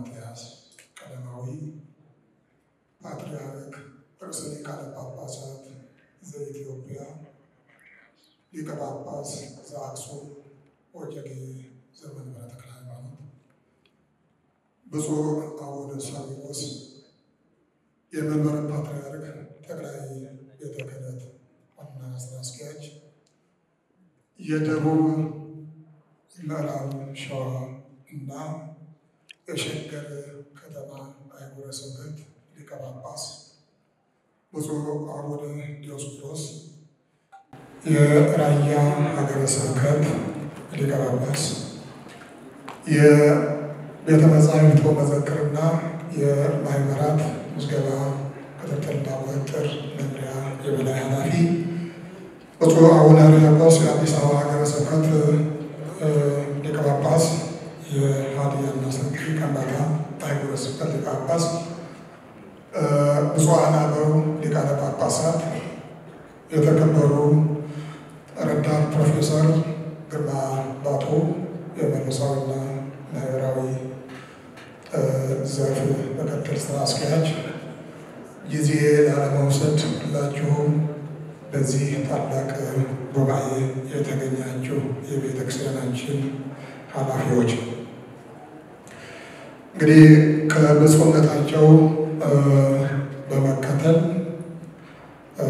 ማትያስ ቀዳማዊ ፓትርያርክ ርዕሰ ሊቃነ ጳጳሳት ዘኢትዮጵያ ሊቀ ጳጳስ ዘአክሱም ወዕጨጌ ዘመንበረ ተክለ ሃይማኖት፣ ብፁዕ አቡነ ሳዊሮስ የመንበረ ፓትርያርክ ጠቅላይ ቤተ ክህነት ዋና ሥራ አስኪያጅ፣ የደቡብ ምዕራብ ሸዋ እና የሸገር ከተማ አህጉረ ስብከት ሊቀ ጳጳስ፣ ብፁዕ አቡነ ዲዮስቆሮስ የራያ ሀገረ ስብከት ሊቀ ጳጳስ፣ የቤተ መጻሕፍት መዘክርና የማህበራት ምዝገባ ክትትልና ቁጥጥር መምሪያ የበላይ ኃላፊ፣ ብፁዕ አቡነ ሕርያቆስ የአዲስ አበባ ሀገረ ስብከት ሊቀ ጳጳስ፣ የሀዲያና ስልጤ ከምባታ አህጉረ ስብከት ሊቀ ጳጳስ፣ ብፁዓን አበው ሊቃነ ጳጳሳት፣ የተከበሩ ረዳት ፕሮፌሰር ግርማ ባቶ የመንፈሳዊና ማህበራዊ ዘርፍ ምክትል ሥራ አስኪያጅ፣ ጊዜ ላለመውሰድ ሁላችሁም በዚህ ታላቅ ጉባኤ የተገኛችሁ የቤተ ክርስቲያናችን ኃላፊዎች፣ እንግዲህ ከብፁዕነታቸው በመከተል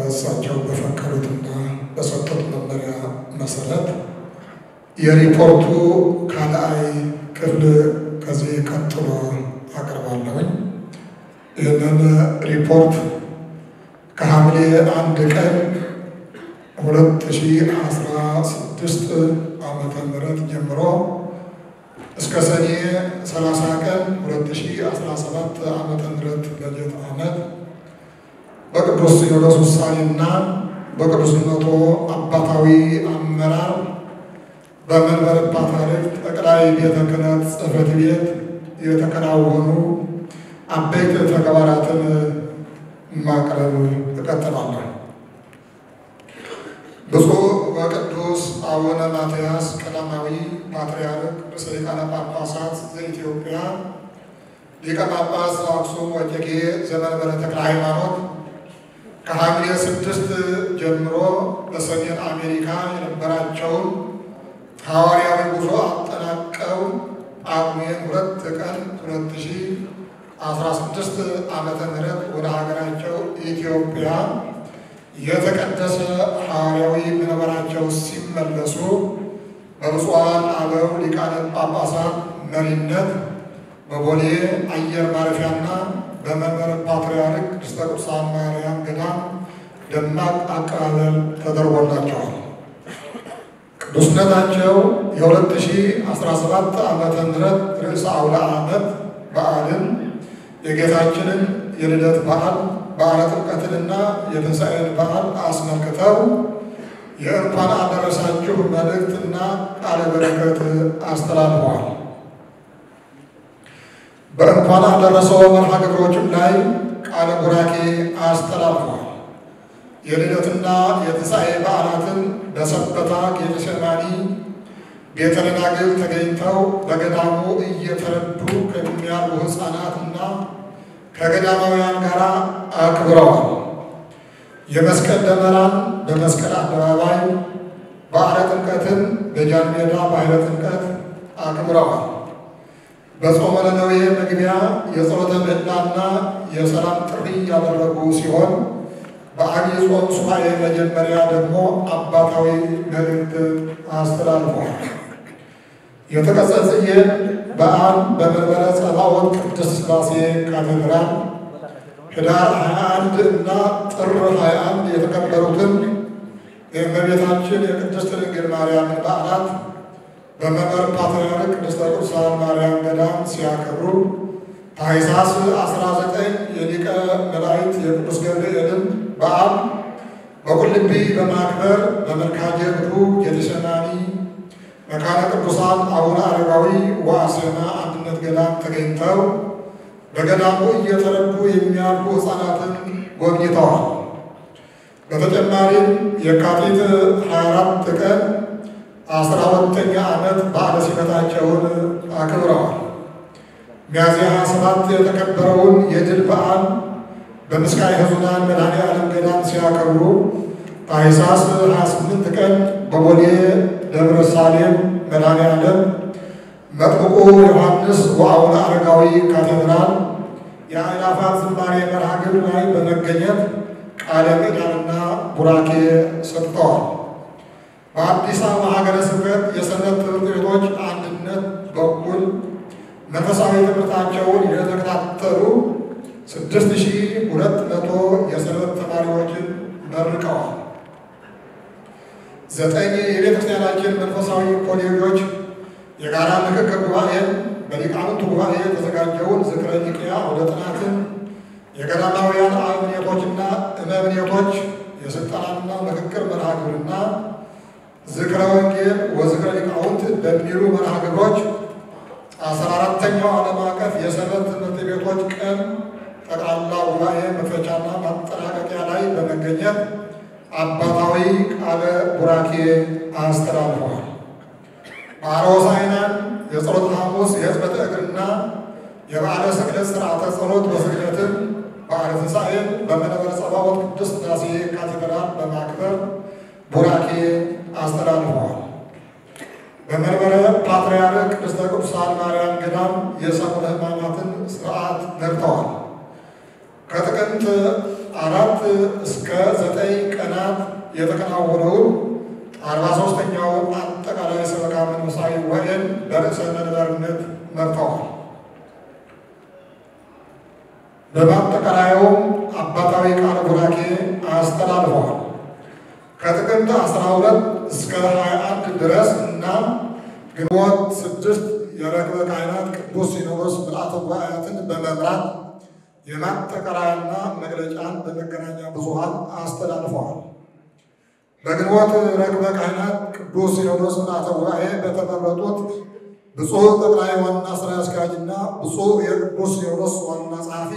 እሳቸው በፈቀዱትና በሰጡት መመሪያ መሰረት የሪፖርቱ ካልአይ ክፍል ከዚህ ቀጥሎ አቅርባለሁኝ። ይህንን ሪፖርት ከሐምሌ 1 ቀን 2016 ዓመተ ምህረት ጀምሮ እስከ ሰኔ 30 ቀን 2017 ዓመተ ምህረት በጀት ዓመት በቅዱስ ሲኖዶስ ውሳኔና በቅዱስነቱ አባታዊ አመራር በመንበረ ፓትርያርክ ጠቅላይ ቤተ ክህነት ጽሕፈት ቤት የተከናወኑ አበይት ተግባራትን ማቅረብ እቀጥላለሁ። ብፁዕ ወቅዱስ አቡነ ማትያስ ቀዳማዊ ፓትርያርክ ርዕሰ ሊቃነ ጳጳሳት ዘኢትዮጵያ ሊቀ ጳጳስ ዘአክሱም ወዕጨጌ ዘመንበረ ተክለ ሃይማኖት ከሐምሌ 6 ጀምሮ በሰሜን አሜሪካ የነበራቸውን ሐዋርያዊ ጉዞ አጠናቀው ጳጉሜን 2 ቀን 2016 ዓመተ ምህረት ወደ ሀገራቸው ኢትዮጵያ የተቀደሰ ሐዋርያዊ መንበራቸው ሲመለሱ በብፁዓን አበው ሊቃነ ጳጳሳት መሪነት በቦሌ አየር ማረፊያና በመንበረ ፓትርያርክ ቅድስተ ቅዱሳን ማርያም ገዳም ደማቅ አቀባበል ተደርጎላቸዋል። ቅዱስነታቸው የ2017 ዓመተ ምህረት ርዕሰ አውደ ዓመት በዓልን የጌታችንን የልደት በዓል በዓለ ጥምቀትንና የትንሣኤን በዓል አስመልክተው የእንኳን አደረሳችሁ መልእክትና ቃለ በረከት አስተላልፈዋል። በእንኳን አደረሰው መርሃ ግብሮችም ላይ ቃለ ቡራኬ አስተላልፈዋል። የልደትና የትንሣኤ በዓላትን በሰበታ ጌቴሴማኒ ቤተ ደናግል ተገኝተው በገዳሙ እየተረዱ ከሚያሉ ሕፃናትና ከገዳማውያን ጋር አክብረዋል። የመስቀል ደመራን በመስቀል አደባባይ፣ በዓለ ጥምቀትን በጃን ሜዳ በኃይለ ጥምቀት አክብረዋል። በጾመ ነነዌ መግቢያ የጸሎተ ምህላና የሰላም ጥሪ ያደረጉ ሲሆን በዐቢይ ጾም ሱባዔ መጀመሪያ ደግሞ አባታዊ መልእክት አስተላልፈዋል። የተቀጸለ ጽጌን በዓል በመንበረ ጸባዖት ቅድስት ሥላሴ ካቴድራል ኅዳር 21 እና ጥር 21 የተከበሩትን የእመቤታችን የቅድስት ድንግል ማርያምን በዓላት በመንበረ ፓትርያርክ ቅድስተ ቅዱሳን ማርያም ገዳም ሲያከብሩ ታኅሳስ 19 የሊቀ መላእክት የቅዱስ ገብርኤልን በዓል በቁልቢ በማክበር በመልካ ጀብዱ ጌቴሴማኒ መካነ ቅዱሳን አቡነ አረጋዊ ወአሴና አንድነት ገዳም ተገኝተው በገዳሙ እየተረዱ የሚያልፉ ሕፃናትን ጎብኝተዋል። በተጨማሪም የካቲት 24 ቀን 12ኛ ዓመት በዓለ ሲመታቸውን አክብረዋል። ሚያዝያ 27 የተከበረውን የድል በዓል በምስካየ ኅዙናን መድኃኔዓለም ገዳም ሲያከብሩ ታኅሳስ 28 ቀን በቦሌ ደብረ ሳሌም መድኃኔዓለም መጥምቁ ዮሐንስ ወአቡነ አረጋዊ ካቴድራል የአእላፋት ዝማሬ መርሃ ግብር ላይ በመገኘት ቃለ ምዕዳንና ቡራኬ ሰጥተዋል። በአዲስ አበባ ሀገረ ስብከት የሰንበት ትምህርት ቤቶች አንድነት በኩል መንፈሳዊ ትምህርታቸውን የተከታተሉ 6200 የሰንበት ተማሪዎችን መርቀዋል። 9 የቤተክርስቲያናችን መንፈሳዊ ኮሌጆች የጋራ ምክክር ጉባኤን በሊቃውንቱ ጉባኤ የተዘጋጀውን ዝክረ ኒቅያ ወደ ጥናትን የገዳማውያን አበምኔቶችና እመምኔቶች የስልጠናና ምክክር መርሃ ግብርና ዝክረ ወንጌል ወዝክረ ሊቃውንት በሚሉ መርሃ ግብሮች 14ኛው ዓለም አቀፍ የሰንበት ትምህርት ቤቶች ቀን ጠቅላላ ጉባኤ መክፈቻና ማጠናቀቂያ ላይ በመገኘት አባታዊ ቃለ ቡራኬ አስተላልፈዋል። በዓለ ሆሳዕናን የጸሎተ ሐሙስ የሕጽበተ እግርና የበዓለ ስቅለት ሥርዓተ ጸሎት በስግደትም በዓለ ትንሣኤን በመንበረ ጸባዖት ቅድስት ሥላሴ ካቴድራል በማክበር ቡራኬ አስተላልፈዋል። በመንበረ ፓትርያርክ ቅድስተ ቅዱሳን ማርያም ገዳም የሰሙነ ሕማማትን ሥርዓት መርተዋል። ከጥቅምት 4 እስከ 9 ቀናት የተከናወነውን 43ኛውን አጠቃላይ ሰበካ መንፈሳዊ ጉባኤን በርዕሰ መንበርነት መርተዋል። በማጠቃለያውም አባታዊ ቃለ ቡራኬ አስተላልፈዋል። ከጥቅምት 12 እስከ 21 ድረስ እና ግንቦት 6 የረክበ ካህናት ቅዱስ ሲኖዶስ ምልዓተ ጉባኤያትን በመምራት የማጠቃለያና መግለጫን በመገናኛ ብዙኃን አስተላልፈዋል። በግንቦት ረክበ ካህናት ቅዱስ ሲኖዶስ ምልዓተ ጉባኤ በተመረጡት ብፁዕ ጠቅላይ ዋና ሥራ አስኪያጅና ብፁዕ የቅዱስ ሲኖዶስ ዋና ጸሐፊ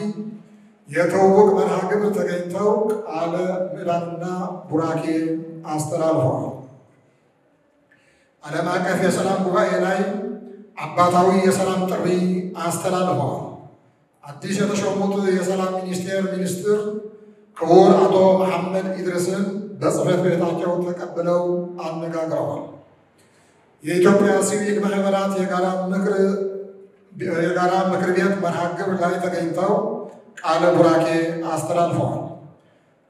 የትውውቅ መርሃ ግብር ተገኝተው ቃለ ምዕዳንና ቡራኬ አስተላልፈዋል። ዓለም አቀፍ የሰላም ጉባኤ ላይ አባታዊ የሰላም ጥሪ አስተላልፈዋል። አዲስ የተሾሙት የሰላም ሚኒስቴር ሚኒስትር ክቡር አቶ መሐመድ ኢድሪስን በጽሕፈት ቤታቸው ተቀብለው አነጋግረዋል። የኢትዮጵያ ሲቪክ ማህበራት የጋራ ምክር ቤት መርሃ ግብር ላይ ተገኝተው ቃለ ቡራኬ አስተላልፈዋል።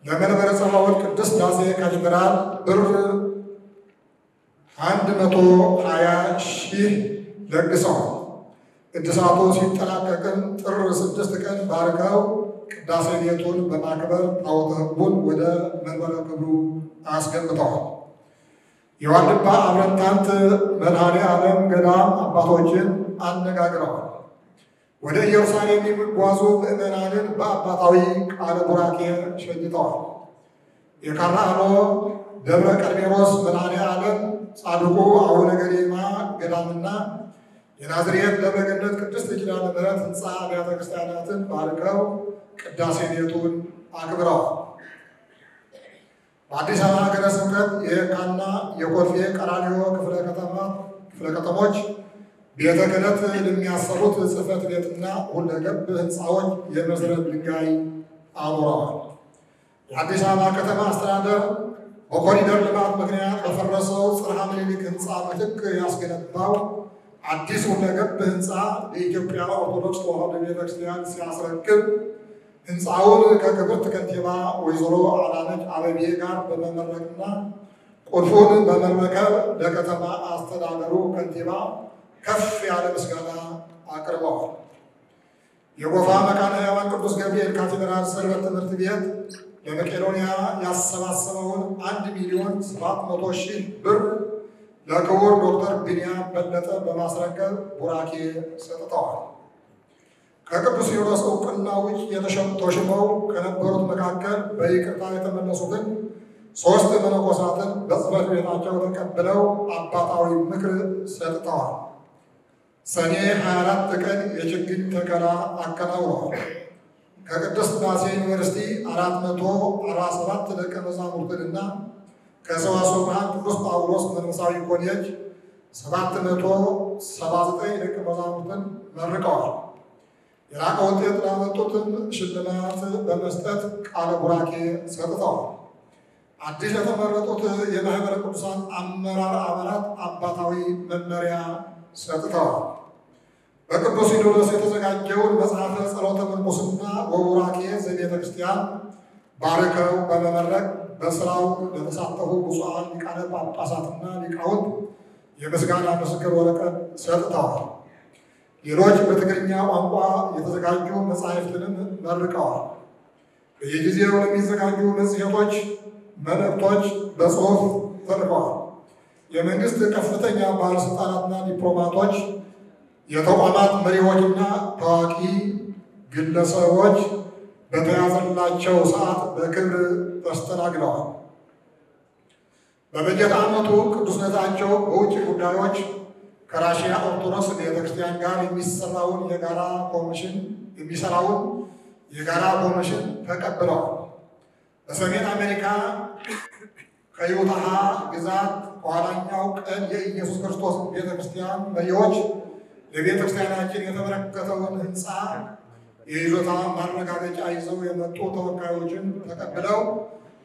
ለመንበረ ጸባዖት ቅድስት ሥላሴ ካቴድራል ብር 120,000 ለግሰዋል። ቅድሳቱ ሲጠናቀቅም ጥር 6 ቀን ባርከው ቅዳሴ ቤቱን በማክበር ታቦተ ሕጉን ወደ መንበረ ክብሩ አስገብተዋል። የዋልድባ አብረንታንት መድኃኔዓለም ገዳም አባቶችን አነጋግረዋል። ወደ ኢየሩሳሌም የሚጓዙ ምዕመናንን በአባታዊ ቃለ ቡራኬ ሸኝተዋል። የካራአሎ ደብረ ቀርሜሎስ መድኃኔዓለም ጻድቁ አቡነ ገሪማ ገዳምና የናዝሬት ደብረ ገነት ቅድስት ኪዳነ ምሕረት ሕንፃ አብያተ ክርስቲያናትን ባርከው ቅዳሴ ቤቱን አክብረዋል። በአዲስ አበባ ሀገረ ስብከት የየካና የኮልፌ ቀራኒዮ ክፍለ ከተሞች ቤተ ክህነት ለሚያሰሩት ጽሕፈት ቤትና ሁለገብ ሕንፃዎች የመሠረት ድንጋይ አኑረዋል። የአዲስ አበባ ከተማ አስተዳደር በኮሪደር ልማት ምክንያት በፈረሰው ጽርሐ ምኒልክ ሕንፃ ምትክ ያስገነባው አዲስ ሁለገብ ሕንፃ ለኢትዮጵያ ኦርቶዶክስ ተዋሕዶ ቤተክርስቲያን ሲያስረክብ ሕንፃውን ከክብርት ከንቲባ ወይዘሮ አዳነች አቤቤ ጋር በመመረቅና ቁልፉን በመረከብ ለከተማ አስተዳደሩ ከንቲባ ከፍ ያለ ምስጋና አቅርበዋል። የጎፋ መካነ ሕያዋን ቅዱስ ገብርኤል ካቴድራል ሰንበት ትምህርት ቤት ለመቄዶንያ ያሰባሰበውን 1,700,000 ብር ለክቡር ዶክተር ቢንያም በለጠ በማስረከብ ቡራኬ ሰጥተዋል። ከቅዱስ ሲኖዶስ ዕውቅና ውጭ ተሾመው ከነበሩት መካከል በይቅርታ የተመለሱትን 3 መነኮሳትን በጽሕፈት ቤታቸው ተቀብለው አባታዊ ምክር ሰጥተዋል። ሰኔ 24 ቀን የችግኝ ተከላ አከናውነዋል። ከቅድስት ሥላሴ ዩኒቨርሲቲ 447 ደቀ መዛሙርትንና ከሰዋስወ ብርሃን ቅዱስ ጳውሎስ መንፈሳዊ ኮሌጅ 779 ደቀ መዛሙርትን መርቀዋል። የላቀ ውጤት ላመጡትም ሽልማት በመስጠት ቃለ ቡራኬ ሰጥተዋል። አዲስ የተመረጡት የማኅበረ ቅዱሳን አመራር አባላት አባታዊ መመሪያ ሰጥተዋል። በቅዱስ ሲኖዶስ የተዘጋጀውን መጽሐፈ ጸሎተ ምንኩስና ወቡራኬ ዘቤተ ክርስቲያን ባርከው በመመረቅ በስራው ለተሳተፉ ብፁዓን ሊቃነ ጳጳሳትና ሊቃውንት የምስጋና ምስክር ወረቀት ሰጥተዋል። ሌሎች በትግርኛ ቋንቋ የተዘጋጁ መጻሕፍትንም መርቀዋል። በየጊዜው ለሚዘጋጁ መጽሔቶች መልእክቶች በጽሑፍ ተልከዋል። የመንግስት ከፍተኛ ባለስልጣናትና ዲፕሎማቶች፣ የተቋማት መሪዎችና ታዋቂ ግለሰቦች በተያዘላቸው ሰዓት በክብር ተስተናግደዋል። በበጀት ዓመቱ ቅዱስነታቸው በውጭ ጉዳዮች ከራሽያ ኦርቶዶክስ ቤተክርስቲያን ጋር የሚሰራውን የጋራ ኮሚሽን ተቀብለዋል። በሰሜን አሜሪካ ከዩታህ ግዛት በኋላኛው ቀን የኢየሱስ ክርስቶስ ቤተክርስቲያን መሪዎች ለቤተክርስቲያናችን የተበረከተውን ሕንፃ የይዞታ ማረጋገጫ ይዘው የመጡ ተወካዮችን ተቀብለው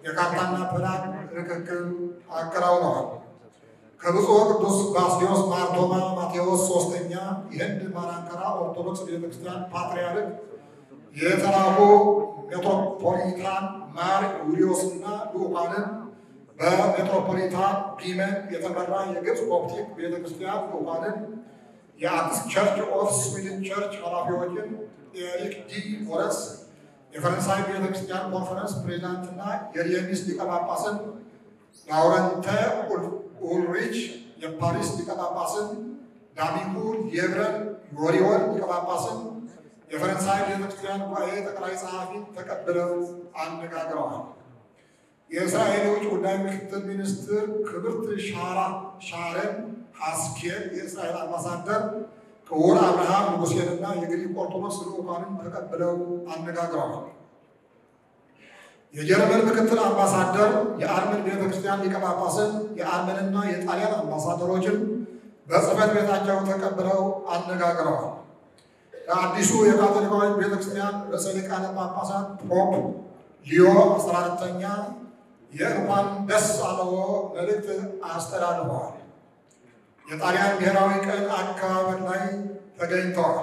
የካርታና ፕላን ርክክብ አከናውነዋል። ከብፁዕ ቅዱስ ባስልዮስ ማርቶማ ማቴዎስ ሶስተኛ የህንድ ማራንከራ ኦርቶዶክስ ቤተክርስቲያን ፓትርያርክ የተላኩ ሜትሮፖሊታን ማር ዩልዮስና ልኡካንን በሜትሮፖሊታን ቢመን የተመራ የግብፅ ኮፕቲክ ቤተክርስቲያን ልኡካንን የአክስ ቸርች ኦፍ ስዊድን ቸርች ኃላፊዎችን ኤሪክ ዲ ሞረስ የፈረንሳይ ቤተክርስቲያን ኮንፈረንስ ፕሬዚዳንትና የሪየኒስ ሊቀ ጳጳስን ላውረንተ ኡልሪች የፓሪስ ሊቀ ጳጳስን ዳሚጉ የብረን ዮሪዮን ሊቀ ጳጳስን የፈረንሳይ ቤተክርስቲያን ጉባኤ ጠቅላይ ጸሐፊን ተቀብለው አነጋግረዋል። የእስራኤል የውጭ ጉዳይ ምክትል ሚኒስትር ክብርት ሻረን ሐስኬል የእስራኤል አምባሳደር ክቡር አብርሃም ንጉሴንና የግሪክ ኦርቶዶክስ ልኡካንን ተቀብለው አነጋግረዋል። የጀርመን ምክትል አምባሳደር የአርመን ቤተክርስቲያን ሊቀ ጳጳስን የአርመንና የጣሊያን አምባሳደሮችን በጽሕፈት ቤታቸው ተቀብለው አነጋግረዋል። ለአዲሱ የካቶሊካዊት ቤተክርስቲያን ርዕሰ ሊቃነ ጳጳሳት ፖፕ ሊዮ 14ኛ የእንኳን ደስ አለዎ መልእክት አስተላልፈዋል። የጣሊያን ብሔራዊ ቀን አከባበር ላይ ተገኝተዋል።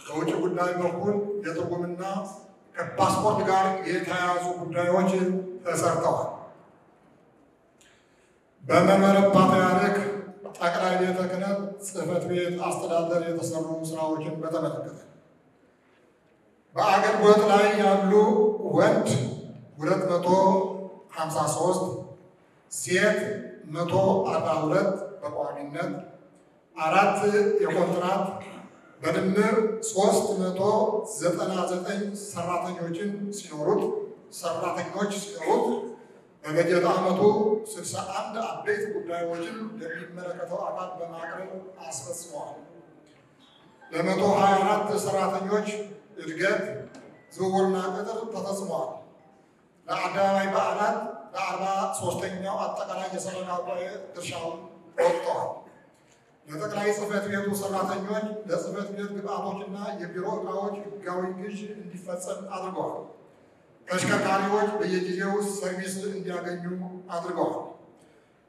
በውጭ ጉዳይ በኩል የትርጉምና ከፓስፖርት ጋር የተያያዙ ጉዳዮች ተሰርተዋል። በመንበረ ፓትርያርክ ጠቅላይ ቤተ ክህነት ጽሕፈት ቤት አስተዳደር የተሰሩ ስራዎችን በተመለከተ በአገልግሎት ላይ ያሉ ወንድ 253፣ ሴት 142 በቋሚነት 4 የኮንትራት በድምር 399 ሰራተኞች ሲኖሩት በበጀት ዓመቱ 61 አበይት ጉዳዮችን ለሚመለከተው አካል በማቅረብ አስፈጽመዋል። ለ124 ሰራተኞች እድገት ዝውውርና ቅጥር ተፈጽመዋል። ለአደባባይ በዓላት ለ43ኛው አጠቃላይ የሰበካ ጉባኤ ድርሻውን ወጥተዋል። ለጠቅላይ ጽሕፈት ቤቱ ሰራተኞች ለጽሕፈት ቤት ግብዓቶችና የቢሮ ዕቃዎች ሕጋዊ ግዥ እንዲፈጸም አድርገዋል። ተሽከርካሪዎች በየጊዜው ሰርቪስ እንዲያገኙ አድርገዋል።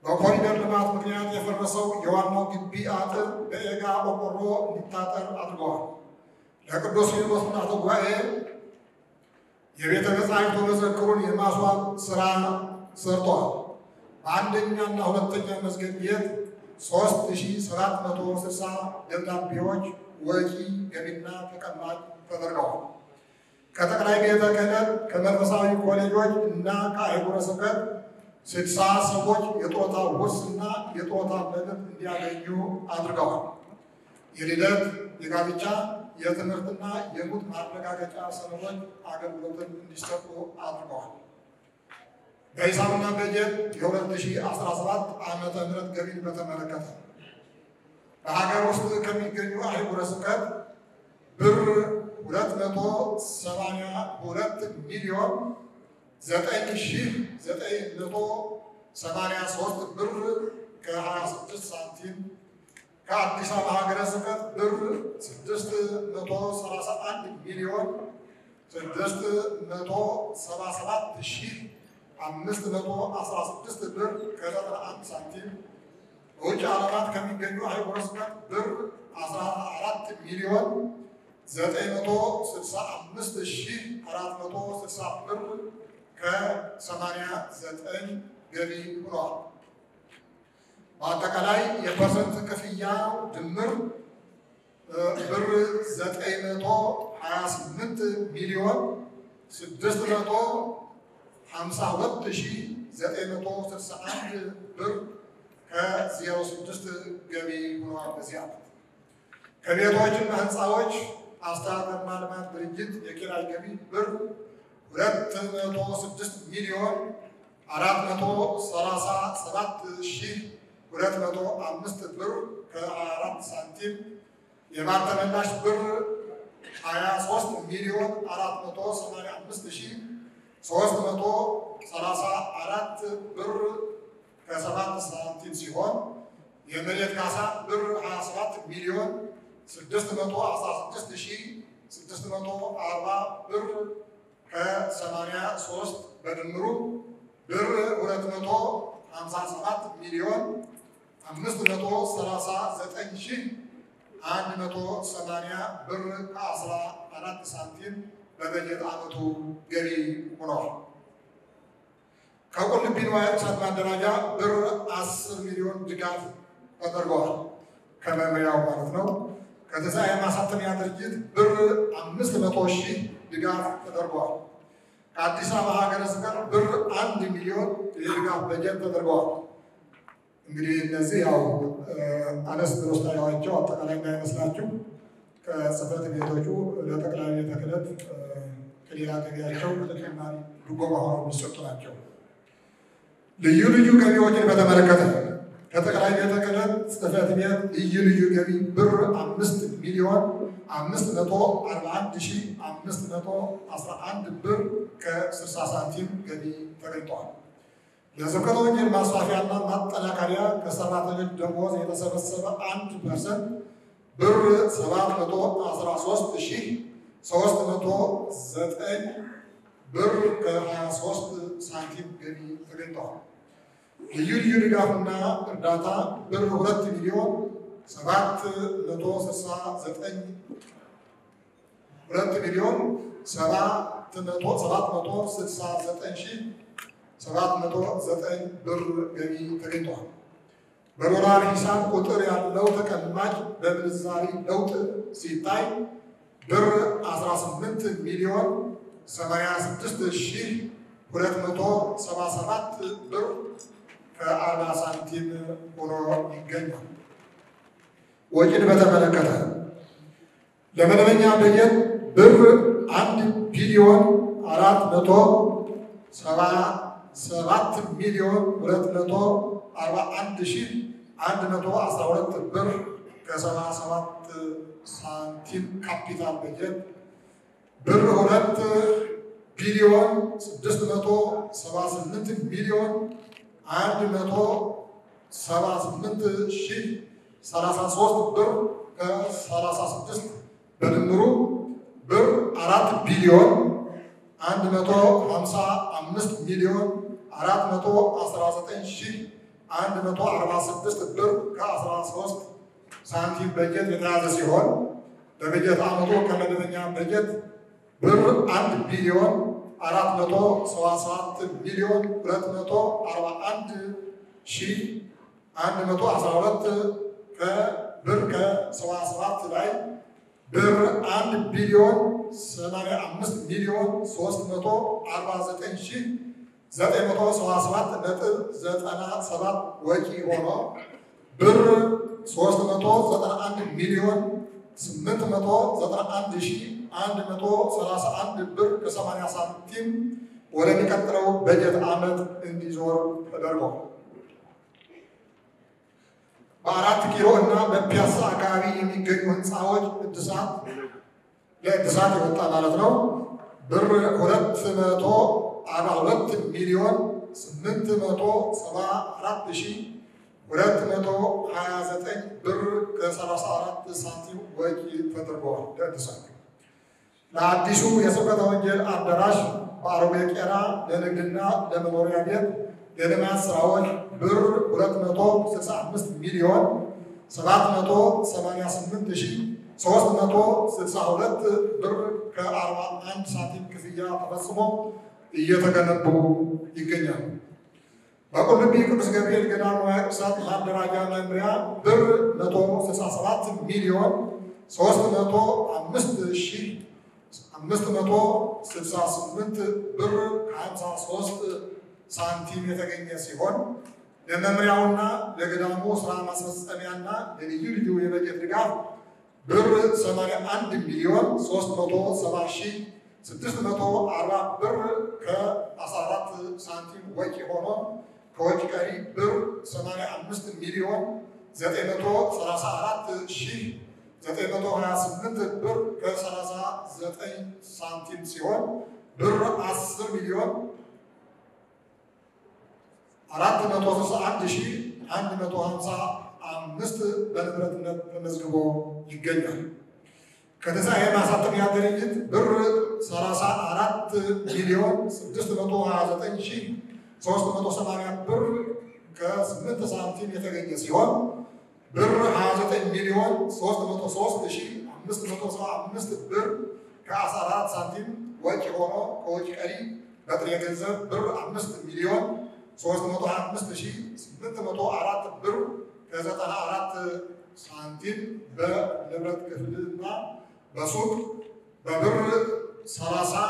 በኮሪደር ልማት ምክንያት የፈረሰው የዋናው ግቢ አጥር በኤጋ ቆርቆሮ እንዲታጠር አድርገዋል። ለቅዱስ ሲኖዶስ ምልዓተ ጉባኤ የቤተ መጻሕፍት መዘክሩን የማስዋብ ስራ ሰርተዋል። በአንደኛና ሁለተኛ መዝገብ ቤት 3760 ደብዳቤዎች ወጪ ገቢና ተቀማጭ ተደርገዋል። ከጠቅላይ ቤተ ክህነት ከመንፈሳዊ ኮሌጆች እና ከአህጉረ ስብከት 60 ሰዎች የጡረታ ውርስ እና የጡረታ መብት እንዲያገኙ አድርገዋል። የልደት፣ የጋብቻ፣ የትምህርትና የሙት ማረጋገጫ ሰነዶች አገልግሎትን እንዲሰጡ አድርገዋል። በሂሳብና በጀት የ2017 ዓመተ ምህረት ገቢን በተመለከተ በሀገር ውስጥ ከሚገኙ አህጉረ ስብከት ብር 282 ሚሊዮን 9983 ብር ከ26 ሳንቲም ከአዲስ አበባ ሀገረ ስብከት ብር 631 ሚሊዮን 677,516 ብር ከ91 ሳንቲም በውጭ ዓለማት ከሚገኙ አህጉረ ስብከት ብር 14 ሚሊዮን 965,460 ብር ከ89 ገቢ ሆኗል። በአጠቃላይ የፐርሰንት ክፍያ ድምር ብር 928 ሚሊዮን 652,961 ብር ከ06 ገቢ ሆኗል። በዚህ ዓመት ከቤቶችና ህንፃዎች አስተዳደርና ልማት ድርጅት የኪራይ ገቢ ብር 206 ሚሊዮን 437,205 ብር ከ24 ሳንቲም የማተመላሽ ብር 23 ሚሊዮን 485,334 ብር ከ7 ሳንቲም ሲሆን የመሬት ካሳ ብር 27 ሚሊዮን 616,640 ብር ከ83 በድምሩ ብር 257 ሚሊዮን 539,180 ብር ከ14 ሳንቲም በበጀት ዓመቱ ገቢ ሆኗል። ከቁልቢ ንዋየ ቅድሳት ማደራጃ ብር 10 ሚሊዮን ድጋፍ ተደርገዋል። ከመምሪያው ማለት ነው። ከትንሣኤ ማሳተሚያ ድርጅት ብር 500,000 ድጋፍ ተደርገዋል። ከአዲስ አበባ ሀገረ ስብከት ብር 1 ሚሊዮን የድጋፍ በጀት ተደርገዋል። እንግዲህ እነዚህ ያው አነስ ብሎ ስታዩዋቸው አጠቃላይ እንዳይመስላችሁ ከጽሕፈት ቤቶቹ ለጠቅላይ ቤተ ክህነት ከሌላ ገቢያቸው ተጨማሪ ድጎማ ሆነው የሚሰጡ ናቸው። ልዩ ልዩ ገቢዎችን በተመለከተ ከጠቅላይ ቤተ ክህነት ጽሕፈት ቤት ልዩ ልዩ ገቢ ብር 5 ሚሊዮን 541,511 ብር ከ60 ሳንቲም ገቢ ተገኝቷል። ለስብከተ ወንጌል ማስፋፊያና ማጠናከሪያ ከሰራተኞች ደሞዝ የተሰበሰበ 1% ብር 713,309 ብር ከ23 ሳንቲም ገቢ ተገኝቷል። ልዩ ልዩ ድጋፍና እርዳታ ብር 2 ሚሊዮን 769,709 ብር ገቢ ተገኝቷል። በዶላር ሂሳብ ቁጥር ያለው ተቀማጭ በምንዛሪ ለውጥ ሲታይ ብር 18 ሚሊዮን 86,277 ብር ከ40 ሳንቲም ሆኖ ይገኛል። ወጪን በተመለከተ ለመደበኛ በጀት ብር 1 ቢሊዮን 477 ሚሊዮን 241,112 ብር ከ77 ሳንቲም ካፒታል በጀት ብር 2 ቢሊዮን 678 ሚሊዮን 178,033 ብር ከ36 በድምሩ ብር 4 ቢሊዮን 155 ሚሊዮን 419,146 ብር ከ13 ሳንቲም በጀት የተያዘ ሲሆን በበጀት ዓመቱ ከመደበኛ በጀት ብር 1 ቢሊዮን 477 ሚሊዮን 241,112 ብር ከ77 ላይ ብር 1 ቢሊዮን 85 ሚሊዮን 349,977.97 ወጪ ሆኖ ብር 391 ሚሊዮን 891,131 ብር ከ80 ሳንቲም ወደሚቀጥለው በጀት ዓመት እንዲዞር ተደርጓል። በ4 ኪሎ እና በፒያሳ አካባቢ የሚገኙ ህንፃዎች ለእድሳት የወጣ ማለት ነው ብር 242 ሚሊዮን 874,200 229 ብር ከ34 ሳንቲም ወጪ ተደርጓል። ለእድሳት ለአዲሱ የስብከተ ወንጌል አዳራሽ በአሮጌ ቄራ ለንግድና ለመኖሪያ ቤት የልማት ስራዎች ብር 265 ሚሊዮን 788,362 ብር ከ41 ሳንቲም ክፍያ ተፈጽሞ እየተገነቡ ይገኛሉ። በቁልቢ ቅዱስ ገብርኤል ገዳም ንዋየ ቅድሳት ማደራጃ መምሪያ ብር 167 ሚሊዮን 305,568 ብር ከ53 ሳንቲም የተገኘ ሲሆን ለመምሪያውና ለገዳሙ ስራ ማስፈጸሚያና ለልዩ ልዩ የበጀት ድጋፍ ብር 81 ሚሊዮን 370,640 ብር ከ14 ሳንቲም ወጪ ሆኖ ከወጪ ቀሪ ብር 85 ሚሊዮን 934,928 ብር ከ39 ሳንቲም ሲሆን ብር 10 ሚሊዮን 461,155 በንብረትነት ተመዝግቦ ይገኛል። ከትንሣኤ ማሳተሚያ ድርጅት ብር 34 ሚሊዮን 629,380 ብር ከ8 ሳንቲም የተገኘ ሲሆን ብር 29 ሚሊዮን 303,575 ብር ከ14 ሳንቲም ወጪ ሆኖ ከወጪ ቀሪ በጥሬ ገንዘብ ብር 5 ሚሊዮን 325,804 ብር ከ94 ሳንቲም በንብረት ክፍልና በሱቅ በብር 30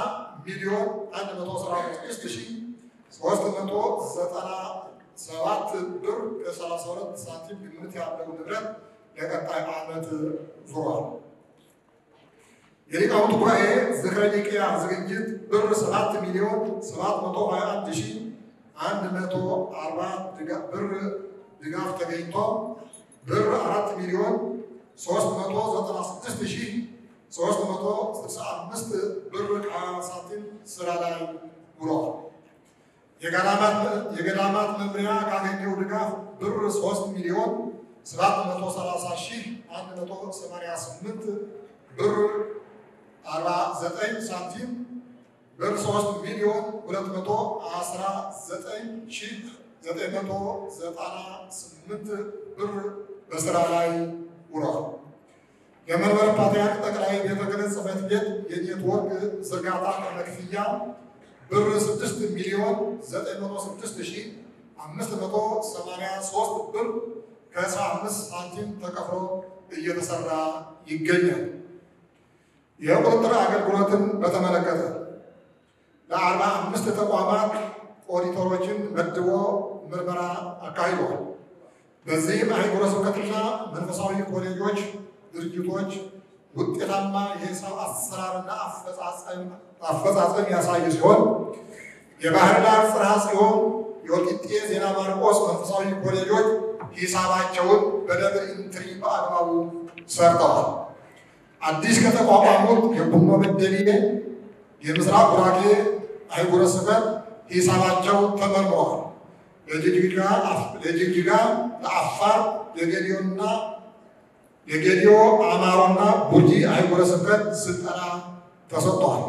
ሚሊዮን 116,397 ብር ከ32 ሳንቲም ግምት ያለው ንብረት ለቀጣይ ዓመት ዙሯል። የሊቃውንት ጉባኤ ዝክረ ኒቅያ ዝግጅት ብር 7 ሚሊዮን 721,140 ብር ድጋፍ ተገኝቶ ብር 4 ሚሊዮን 396,365 ብር ከ20 ሳንቲም ስራ ላይ ውለዋል። የገዳማት መምሪያ ካገኘው ድጋፍ ብር 3 ሚሊዮን 730,188 ብር 49 ሳንቲም ብር 3 ሚሊዮን 219,998 ብር በስራ ላይ ውለዋል። የመንበረ ፓትርያርክ ጠቅላይ ቤተ ክህነት ጽሕፈት ቤት የኔትወርክ ዝርጋታ መክፍያ ብር 6 ሚሊዮን 906,583 ብር ከ15 ሳንቲም ተከፍሎ እየተሰራ ይገኛል። የቁጥጥር አገልግሎትን በተመለከተ ለ45 ተቋማት ኦዲተሮችን መድቦ ምርመራ አካሂዷል። በዚህም አህጉረ ስብከትና መንፈሳዊ ኮሌጆች ድርጅቶች ውጤታማ የሂሳብ አሰራርና አፈጻጸም ያሳዩ ሲሆን የባህር ዳር ጽርሐ ጽዮን፣ የወልቂጤ ዜና ማርቆስ መንፈሳዊ ኮሌጆች ሂሳባቸውን በደብል ኢንትሪ በአግባቡ ሰርተዋል። አዲስ ከተቋቋሙት የቡኖ በደሌ፣ የምስራቅ ጉራጌ አህጉረ ስብከት ሂሳባቸው ተመርምረዋል። ለጅግጅጋ፣ ለአፋር፣ የጌዲዮ አማሮና ቡርጂ አህጉረ ስብከት ስልጠና ተሰጥቷል።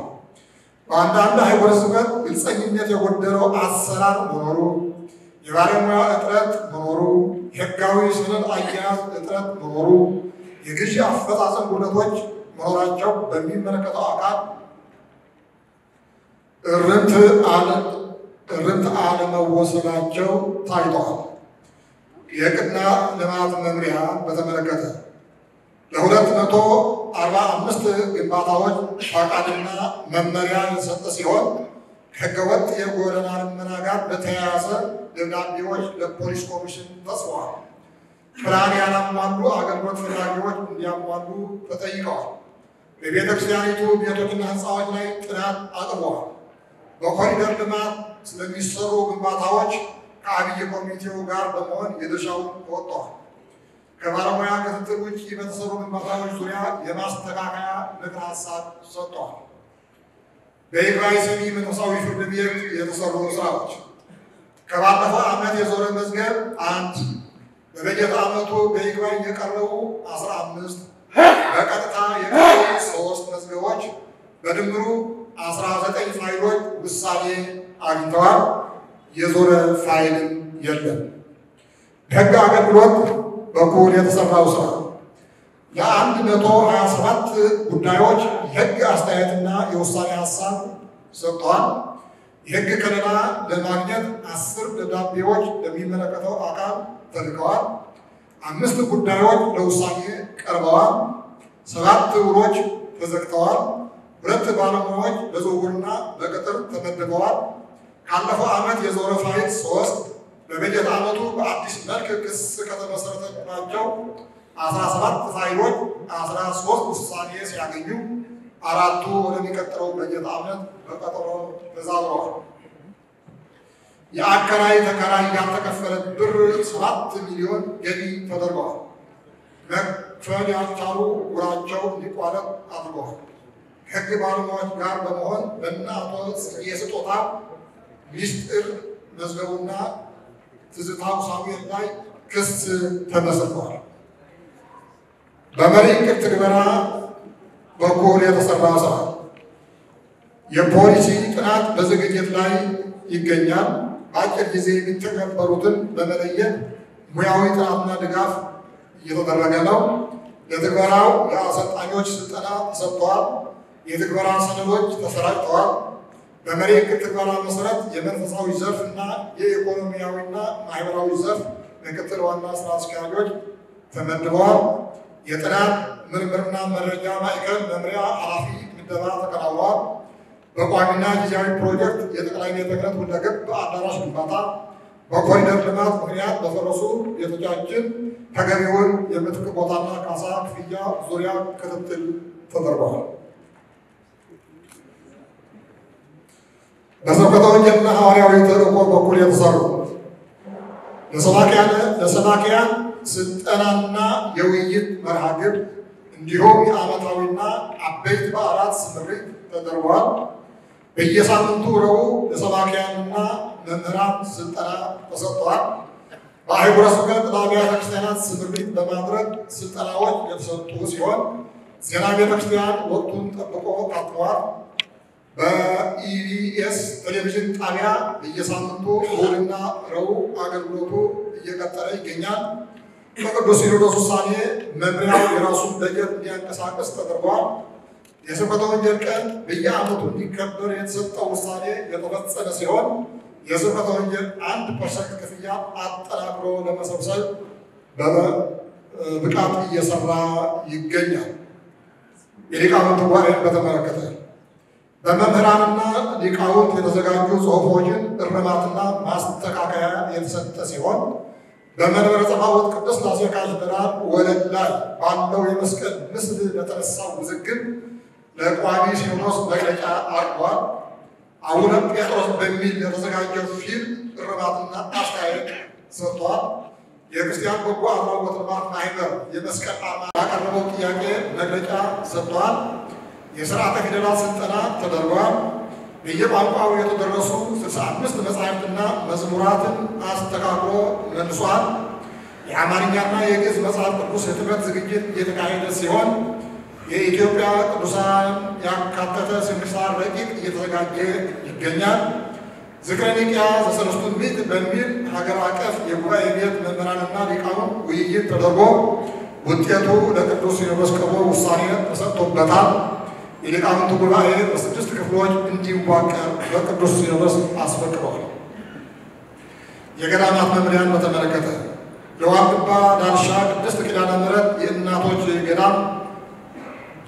በአንዳንድ አህጉረ ስብከት ግልጸኝነት የጎደለው አሰራር መኖሩ፣ የባለሙያ እጥረት መኖሩ፣ ሕጋዊ ሰነድ አያያዝ እጥረት መኖሩ፣ የግዢ አፈጻጸም ጉድለቶች መኖራቸው በሚመለከተው አካል እርምት አለመወሰዳቸው ታይተዋል። የቅድና ልማት መምሪያ በተመለከተ ለ245 ግንባታዎች ፈቃድና መመሪያ የሰጠ ሲሆን ከህገወጥ የጎዳና ልመና ጋር በተያያዘ ደብዳቤዎች ለፖሊስ ኮሚሽን ተጽፈዋል። ፕላን ያላሟሉ አገልግሎት ፈላጊዎች እንዲያሟሉ ተጠይቀዋል። በቤተ ክርስቲያኒቱ ቤቶችና ህንፃዎች ላይ ጥናት አቅርበዋል። በኮሪደር ልማት ስለሚሰሩ ግንባታዎች ከአብይ ኮሚቴው ጋር በመሆን የድርሻውን ተወጥተዋል። ከባለሙያ ክትትል ውጭ በተሰሩ ግንባታዎች ዙሪያ የማስተካከያ ምክረ ሀሳብ ሰጥተዋል። በይግባኝ ሰሚ መንፈሳዊ ፍርድ ቤት የተሰሩ ስራዎች ከባለፈው ዓመት የዞረ መዝገብ 1 በበጀት ዓመቱ በይግባኝ የቀረቡ 15 በቀጥታ የቀረቡ 3 መዝገቦች በድምሩ 19 ፋይሎች ውሳኔ አግኝተዋል። የዞረ ፋይልም የለም። በሕግ አገልግሎት በኩል የተሰራው ስራ ለ127 ጉዳዮች የሕግ አስተያየትና የውሳኔ ሀሳብ ሰጥተዋል። የሕግ ከለላ ለማግኘት 10 ደብዳቤዎች ለሚመለከተው አካል ተልከዋል። 5 ጉዳዮች ለውሳኔ ቀርበዋል። 7 ውሎች ተዘግተዋል። 2 ባለሙያዎች ለዝውውርና በቅጥር ተመድበዋል። ካለፈው ዓመት የዞረ ፋይል 3 በበጀት ዓመቱ በአዲስ መልክ ክስ ከተመሰረተባቸው 17 ፋይሎች 13 ውሳኔ ሲያገኙ 4ቱ ወደሚቀጥለው በጀት ዓመት በቀጠሮ ተዛውረዋል። የአከራይ ተከራይ ያልተከፈለ ብር 7 ሚሊዮን ገቢ ተደርገዋል። መክፈል ያልቻሉ ውላቸው እንዲቋረጥ አድርገዋል። ከሕግ ባለሙያዎች ጋር በመሆን በእነ አቶ ጽጌ ስጦታ ሚስጥር መዝገቡና ትዝታው ሳሙኤል ላይ ክስ ተመስርተዋል። በመሪ ዕቅድ ትግበራ በኩል የተሰራ ስራ የፖሊሲ ጥናት በዝግጅት ላይ ይገኛል። በአጭር ጊዜ የሚተገበሩትን በመለየት ሙያዊ ጥናትና ድጋፍ እየተደረገ ነው። ለትግበራው የአሰልጣኞች ስልጠና ተሰጥተዋል። የትግበራ ሰነዶች ተሰራጭተዋል። በመሪ ዕቅድ ትግበራ መሰረት የመንፈሳዊ ዘርፍ እና የኢኮኖሚያዊና ማህበራዊ ዘርፍ ምክትል ዋና ስራ አስኪያጆች ተመድበዋል። የጥናት ምርምርና መረጃ ማዕከል መምሪያ ኃላፊ ምደባ ተከናውኗል። በቋሚና ጊዜያዊ ፕሮጀክት የጠቅላይ ቤተ ክህነት ሁለገብ በአዳራሽ ግንባታ በኮሪደር ልማት ምክንያት በፈረሱ ቤቶቻችን ተገቢውን የምትክ ቦታና ካሳ ክፍያ ዙሪያ ክትትል ተደርጓል። በስብከተ ወንጌልና ሐዋርያዊ ተልእኮ በኩል የተሰሩ ለሰባኪያን ስልጠናና የውይይት መርሃ ግብር እንዲሁም የዓመታዊና አበይት በዓላት ስምሪት ተደርጓል። በየሳምንቱ ረቡዕ ለሰባኪያንና መምህራን ስልጠና ተሰጥቷል። በአህጉረ ስብከት ለአብያተ ክርስቲያናት ስምሪት በማድረግ ስልጠናዎች የተሰጡ ሲሆን ዜና ቤተክርስቲያን ወቅቱን ጠብቆ ታትሟል። በኢቢኤስ ቴሌቪዥን ጣቢያ በየሳምንቱ እሁድና ረቡዕ አገልግሎቱ እየቀጠለ ይገኛል። በቅዱስ ሲኖዶስ ውሳኔ መምሪያው የራሱን በጀት እንዲያንቀሳቀስ ተደርጓል። የስብከተ ወንጌል ቀን በየዓመቱ እንዲከበር የተሰጠው ውሳኔ የተፈጸመ ሲሆን የስብከተ ወንጌል 1% ክፍያ አጠናክሮ ለመሰብሰብ በብቃት እየሰራ ይገኛል። የሊቃውንት ጉባኤን በተመለከተ በመምህራንና ሊቃውንት የተዘጋጁ ጽሑፎችን እርማትና ማስተካከያ የተሰጠ ሲሆን በመንበረ ጸባዖት ቅድስት ሥላሴ ካቴድራል ወለል ላይ ባለው የመስቀል ምስል ለተነሳው ውዝግብ ለቋሚ ሲኖዶስ መግለጫ አቅርቧል። አቡነ ጴጥሮስ በሚል የተዘጋጀው ፊልም እርማትና አስተያየት ሰጥቷል። የክርስቲያን በጎ አድራጎት ልማት ማህበር የመስቀል ዓርማ ያቀረበው ጥያቄ መግለጫ ሰጥቷል። የሥርዓተ ፊደላት ስልጠና ተደርጓል። በየቋንቋው የተደረሱ 65 መጻሕፍትና መዝሙራትን አስተካክሎ መልሷል። የአማርኛና የግዕዝ መጽሐፍ ቅዱስ የትምህርት ዝግጅት እየተካሄደ ሲሆን የኢትዮጵያ ቅዱሳን ያካተተ ስንክሳር ረቂቅ እየተዘጋጀ ይገኛል። ዝክረ ኒቅያ ዘሰለስቱ ምዕት በሚል ሀገር አቀፍ የጉባኤ ቤት መምህራንና ሊቃውንት ውይይት ተደርጎ ውጤቱ ለቅዱስ ሲኖዶስ ቀርቦ ውሳኔ ተሰጥቶበታል። የሊቃውንቱ ጉባኤ በ6 ክፍሎች እንዲዋቀር በቅዱስ ሲኖዶስ አስፈቅደዋል። የገዳማት መምሪያን በተመለከተ ለዋልድባ ዳርሻ ቅድስት ኪዳነ ምሕረት የእናቶች ገዳም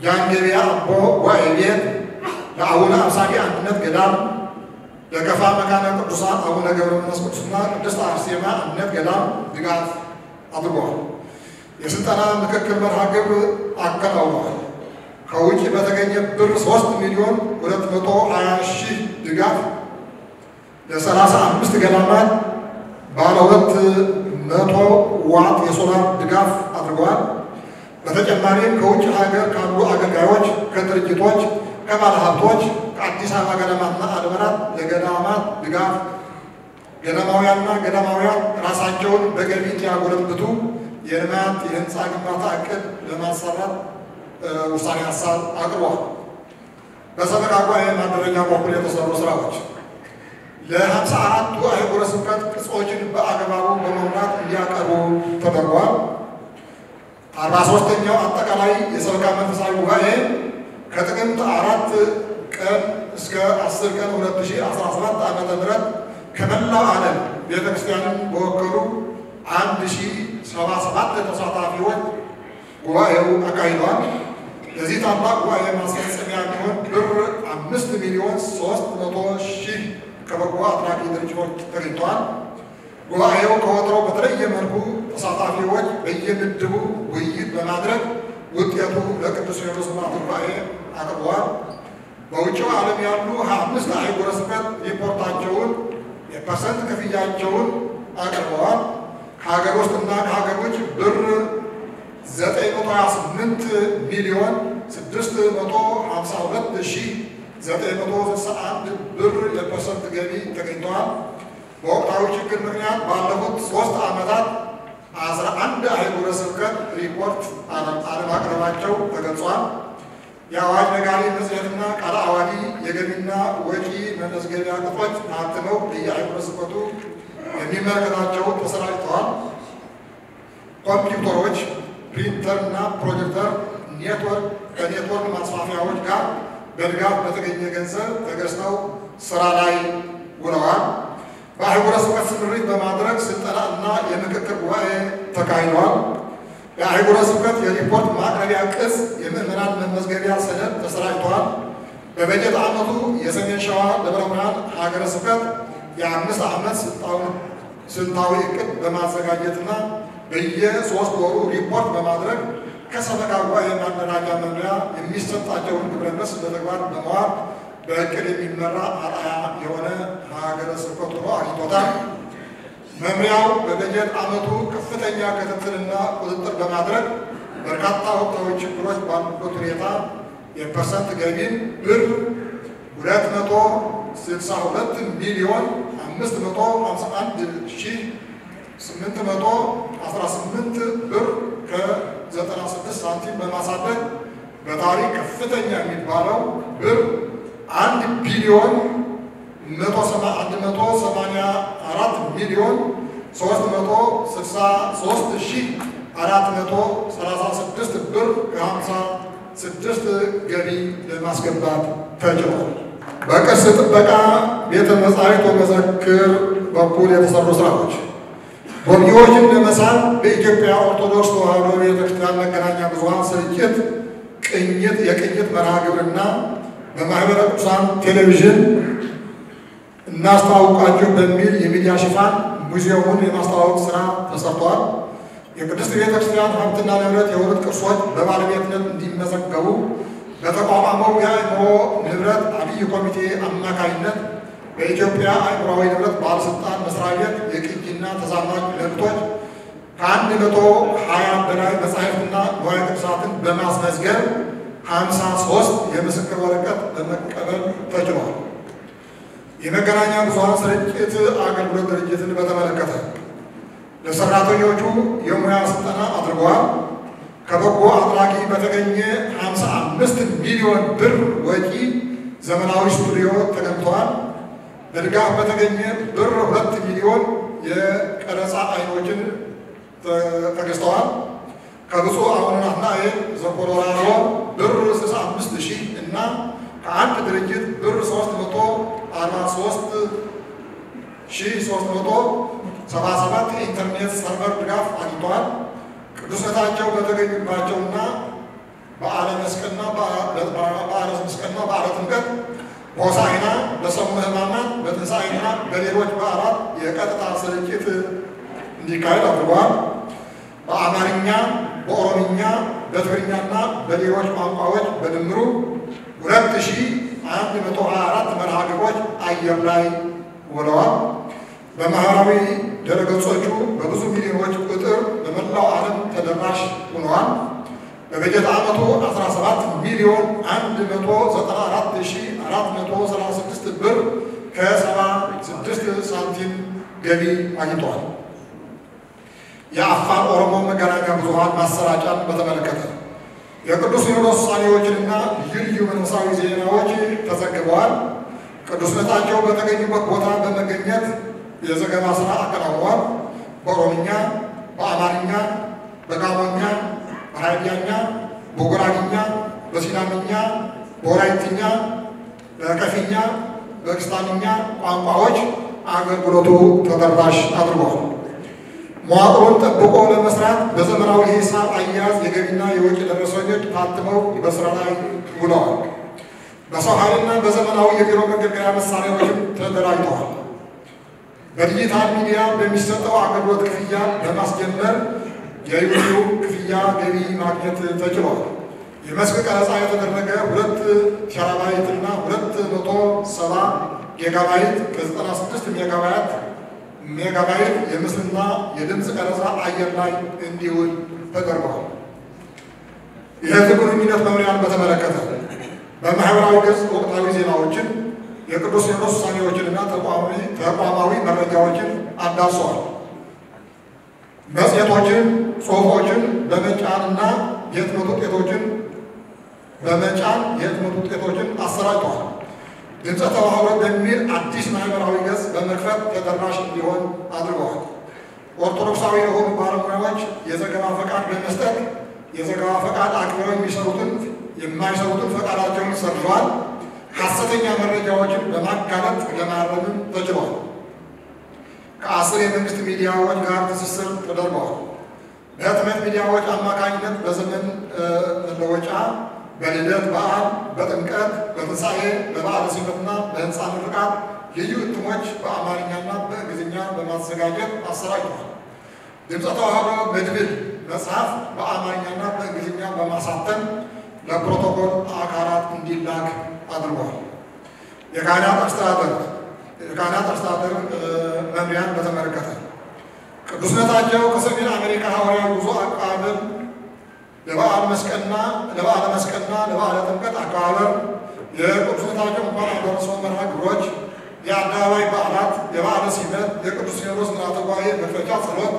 ጃንገቢያ አቦ ጉባኤ ቤት፣ ለአቡነ አብሳዲ አንድነት ገዳም፣ ለከፋ መካነ ቅዱሳን አቡነ ገብረ መንፈስ ቅዱስና ቅድስት አርሴማ አንድነት ገዳም ድጋፍ አድርገዋል። የስልጠና ምክክር መርሃ ግብር አከናውነዋል። ከውጭ በተገኘ ብር 3,220,000 ድጋፍ ለ35 ገዳማት ባለ 200 ዋት የሶላር ድጋፍ አድርገዋል። በተጨማሪም ከውጭ ሀገር ካሉ አገልጋዮች፣ ከድርጅቶች፣ ከባለ ሀብቶች፣ ከአዲስ አበባ ገዳማትና አድባራት ለገዳማት ድጋፍ ገዳማውያንና ገዳማውያን ራሳቸውን በገቢ እንዲያጎለብቱ የልማት የህንፃ ግንባታ እቅድ ለማሰራት ውሳኔ ሀሳብ አቅርቧል። በሰበካ ጉባኤ ማደረጃ በኩል የተሰሩ ስራዎች ለ54ቱ አህጉረ ስብከት ቅጾችን በአግባቡ በመምራት እንዲያቀርቡ ተደርጓል። 43ኛው አጠቃላይ የሰበካ መንፈሳዊ ጉባኤ ከጥቅምት 4 ቀን እስከ 10 ቀን 2017 ዓ.ም ከመላው ዓለም ቤተክርስቲያንን በወከሉ 1077 ተሳታፊዎች ጉባኤው አካሂዷል። ለዚህ ታላቅ ጉባኤ ማስፈጸሚያ የሚሆን ብር 5,300,000 ከበጎ አድራጊ ድርጅቶች ተገኝተዋል። ጉባኤው ከወትሮው በተለየ መልኩ ተሳታፊዎች በየምድቡ ውይይት በማድረግ ውጤቱ ለቅዱስ ሲኖዶስ ምልዓተ ጉባኤ አቅርበዋል። በውጭው ዓለም ያሉ 25 አህጉረ ስብከት ሪፖርታቸውን የፐርሰንት ክፍያቸውን አቅርበዋል። ከሀገር ውስጥና ከሀገር ውጭ ብር 928,652,961 ብር የፐርሰንት ገቢ ተገኝተዋል። በወቅታዊ ችግር ምክንያት ባለፉት 3 ዓመታት 11 አህጉረ ስብከት ሪፖርት አለማቅረባቸው ተገልጿል። የአዋጅ ነጋሪ መጽሔትና ቃለ ዓዋዲ የገቢና ወጪ መመዝገቢያ ቅጾች ታትመው በየአህጉረ ስብከቱ የሚመለከታቸው ተሰራጭተዋል። ኮምፒውተሮች፣ ፕሪንተር እና ፕሮጀክተር ከኔትወርክ ማስፋፊያዎች ጋር በድጋፍ በተገኘ ገንዘብ ተገዝተው ስራ ላይ ውለዋል። በአህጉረ ስብከት ስምሪት በማድረግ ስልጠና እና የምክክር ጉባኤ ተካሂዷል። የአህጉረ ስብከት የሪፖርት ማቅረቢያ ቅጽ፣ የምዕመናን መመዝገቢያ ሰነድ ተሰራጭተዋል። በበጀት ዓመቱ የሰሜን ሸዋ ደብረ ብርሃን ሀገረ ስብከት የ5 ዓመት ስልታዊ እቅድ በማዘጋጀትና በየ3 ወሩ ሪፖርት በማድረግ ከሰበካ ጉባኤ ማደራጃ መምሪያ የሚሰጣቸውን ግብረ መልስ በተግባር በመዋል በእቅድ የሚመራ አርአያ የሆነ ሀገረ ስብከት ሆኖ አግኝቶታል። መምሪያው በበጀት ዓመቱ ከፍተኛ ክትትልና ቁጥጥር በማድረግ በርካታ ወቅታዊ ችግሮች ባሉበት ሁኔታ የፐርሰንት ገቢን ብር 262,551,818 ብር ከ96 ሳንቲም በማሳደግ በታሪክ ከፍተኛ የሚባለው ብር 1,363,436 ብር ከ56 ገቢ ለማስገባት ተችሏል። በቅርስ ጥበቃ ቤተ መጻሕፍት ወመዘክር በኩል የተሰሩ ስራዎች ጎብኚዎችን ለመሳብ በኢትዮጵያ ኦርቶዶክስ ተዋሕዶ ቤተክርስቲያን መገናኛ ብዙኃን ስርጭት የቅኝት መርሃ ግብርና በማኅበረ ቅዱሳን ቴሌቪዥን እናስተዋውቃችሁ በሚል የሚዲያ ሽፋን ሙዚየሙን የማስተዋወቅ ሥራ ተሰርቷል። የቅድስት ቤተክርስቲያን ሀብትና ንብረት የውርስ ቅርሶች በባለቤትነት እንዲመዘገቡ በተቋቋመው የአእምሮ ንብረት አብይ ኮሚቴ አማካኝነት በኢትዮጵያ አእምሯዊ ንብረት ባለሥልጣን መስሪያ ቤት የቅጂና ተዛማጅ መብቶች ከ120 በላይ መጻሕፍትና ንዋየ ቅድሳትን በማስመዝገብ 53 የምስክር ወረቀት በመቀበል ተችሏል። የመገናኛ ብዙኃን ስርጭት አገልግሎት ድርጅትን በተመለከተ ለሰራተኞቹ የሙያ ስልጠና አድርገዋል። ከበጎ አድራጊ በተገኘ 55 ሚሊዮን ብር ወጪ ዘመናዊ ስቱዲዮ ተገንብተዋል። በድጋፍ በተገኘ ብር 2 ሚሊዮን የቀረጻ አይኖችን ተገዝተዋል። ከብፁዕ አቡነ ናትናኤል ዘኮሎራዶ ብር 65,000 እና ከአንድ ድርጅት ብር 343,377 የኢንተርኔት ሰርቨር ድጋፍ አግኝተዋል። ቅዱስነታቸው በተገኙባቸውና በዓለ መስቀልና በዓለ ጥምቀት፣ ሆሳዕና፣ በሰሙነ ሕማማት፣ በትንሣኤና በሌሎች በዓላት የቀጥታ ስርጭት እንዲካሄድ አድርገዋል። በአማርኛ፣ በኦሮምኛ፣ በትግርኛና በሌሎች ቋንቋዎች በድምሩ 2124 መርሃ ግብሮች አየር ላይ ውለዋል። በማህበራዊ ድረገጾቹ በብዙ ሚሊዮኖች ቁጥር በመላው ዓለም ተደራሽ ሆነዋል። በበጀት ዓመቱ 17,194,436 ብር ከ76 ሳንቲም ገቢ አግኝተዋል። የአፋን ኦሮሞ መገናኛ ብዙኃን ማሰራጫን በተመለከተ የቅዱስ ሲኖዶስ ውሳኔዎችንና ልዩ ልዩ መንፈሳዊ ዜናዎች ተዘግበዋል። ቅዱስነታቸው በተገኙበት ቦታ በመገኘት የዘገባ ስራ አከናውነዋል። በኦሮምኛ፣ በአማርኛ፣ በጋሞኛ፣ በሀዲያኛ፣ በጉራግኛ፣ በሲዳምኛ፣ በወላይትኛ፣ በከፊኛ፣ በክስታንኛ ቋንቋዎች አገልግሎቱ ተደራሽ አድርጓል። መዋቅሩን ጠብቆ ለመስራት በዘመናዊ ሂሳብ አያያዝ የገቢና የወጪ ደረሰኞች ታትመው በስራ ላይ ውለዋል። በሰው ኃይልና በዘመናዊ የቢሮ መገልገያ መሳሪያዎችም ተደራጅተዋል። በዲጂታል ሚዲያ በሚሰጠው አገልግሎት ክፍያ በማስጀመር የዩቲዩብ ክፍያ ገቢ ማግኘት ተችሏል። የመስክ ቀረጻ የተደረገ 2 ቴራባይት እና 270 ጊጋባይት ከ96 ሜጋባይት የምስልና የድምፅ ቀረጻ አየር ላይ እንዲውል ተደርጓል። የህዝብ ግንኙነት መምሪያን በተመለከተ በማህበራዊ ገጽ ወቅታዊ ዜናዎችን፣ የቅዱስ ሲኖዶስ ውሳኔዎችንና ተቋማዊ መረጃዎችን አዳርሰዋል። መጽሔቶችን፣ ጽሑፎችን በመጫንና የህትመት ውጤቶችን አሰራጭተዋል። ድምፀ ተዋህዶ በሚል አዲስ ማህበራዊ ገጽ በመክፈት ተደራሽ እንዲሆን አድርገዋል። ኦርቶዶክሳዊ የሆኑ ባለሙያዎች የዘገባ ፈቃድ በመስጠት የዘገባ ፈቃድ አክብረው የማይሰሩትን ፈቃዳቸውን ሰርዘዋል። ሐሰተኛ መረጃዎችን በማጋለጥ ለማረምም ተችሏል። ከ10 የመንግስት ሚዲያዎች ጋር ትስስር ተደርገዋል። በህትመት ሚዲያዎች አማካኝነት በዘመን መለወጫ፣ በልደት በዓል፣ በጥምቀት፣ በትንሣኤ፣ በበዓለ ሲመትና በህንፃ ምርቃት ልዩ እትሞች በአማርኛና በእንግሊዝኛ በማዘጋጀት አሰራጭተዋል። ድምፀ ተዋህዶ መድብል መጽሐፍ በአማርኛና በእንግሊዝኛ በማሳተም ለፕሮቶኮል አካላት እንዲላክ አድርጓል። የካህናት አስተዳደር መምሪያን በተመለከተ ቅዱስነታቸው ከሰሜን አሜሪካ ሐዋርያዊ ጉዞ አቀባበል ለበዓለ መስቀልና ለበዓለ ጥምቀት አቀባበል የቅዱስነታቸው እንኳን አደረሰው መርሃ ግብሮች፣ የአደባባይ በዓላት፣ የበዓለ ሲመት፣ የቅዱስ ሲኖዶስ ምልዓተ ጉባኤ መክፈቻ ጸሎት፣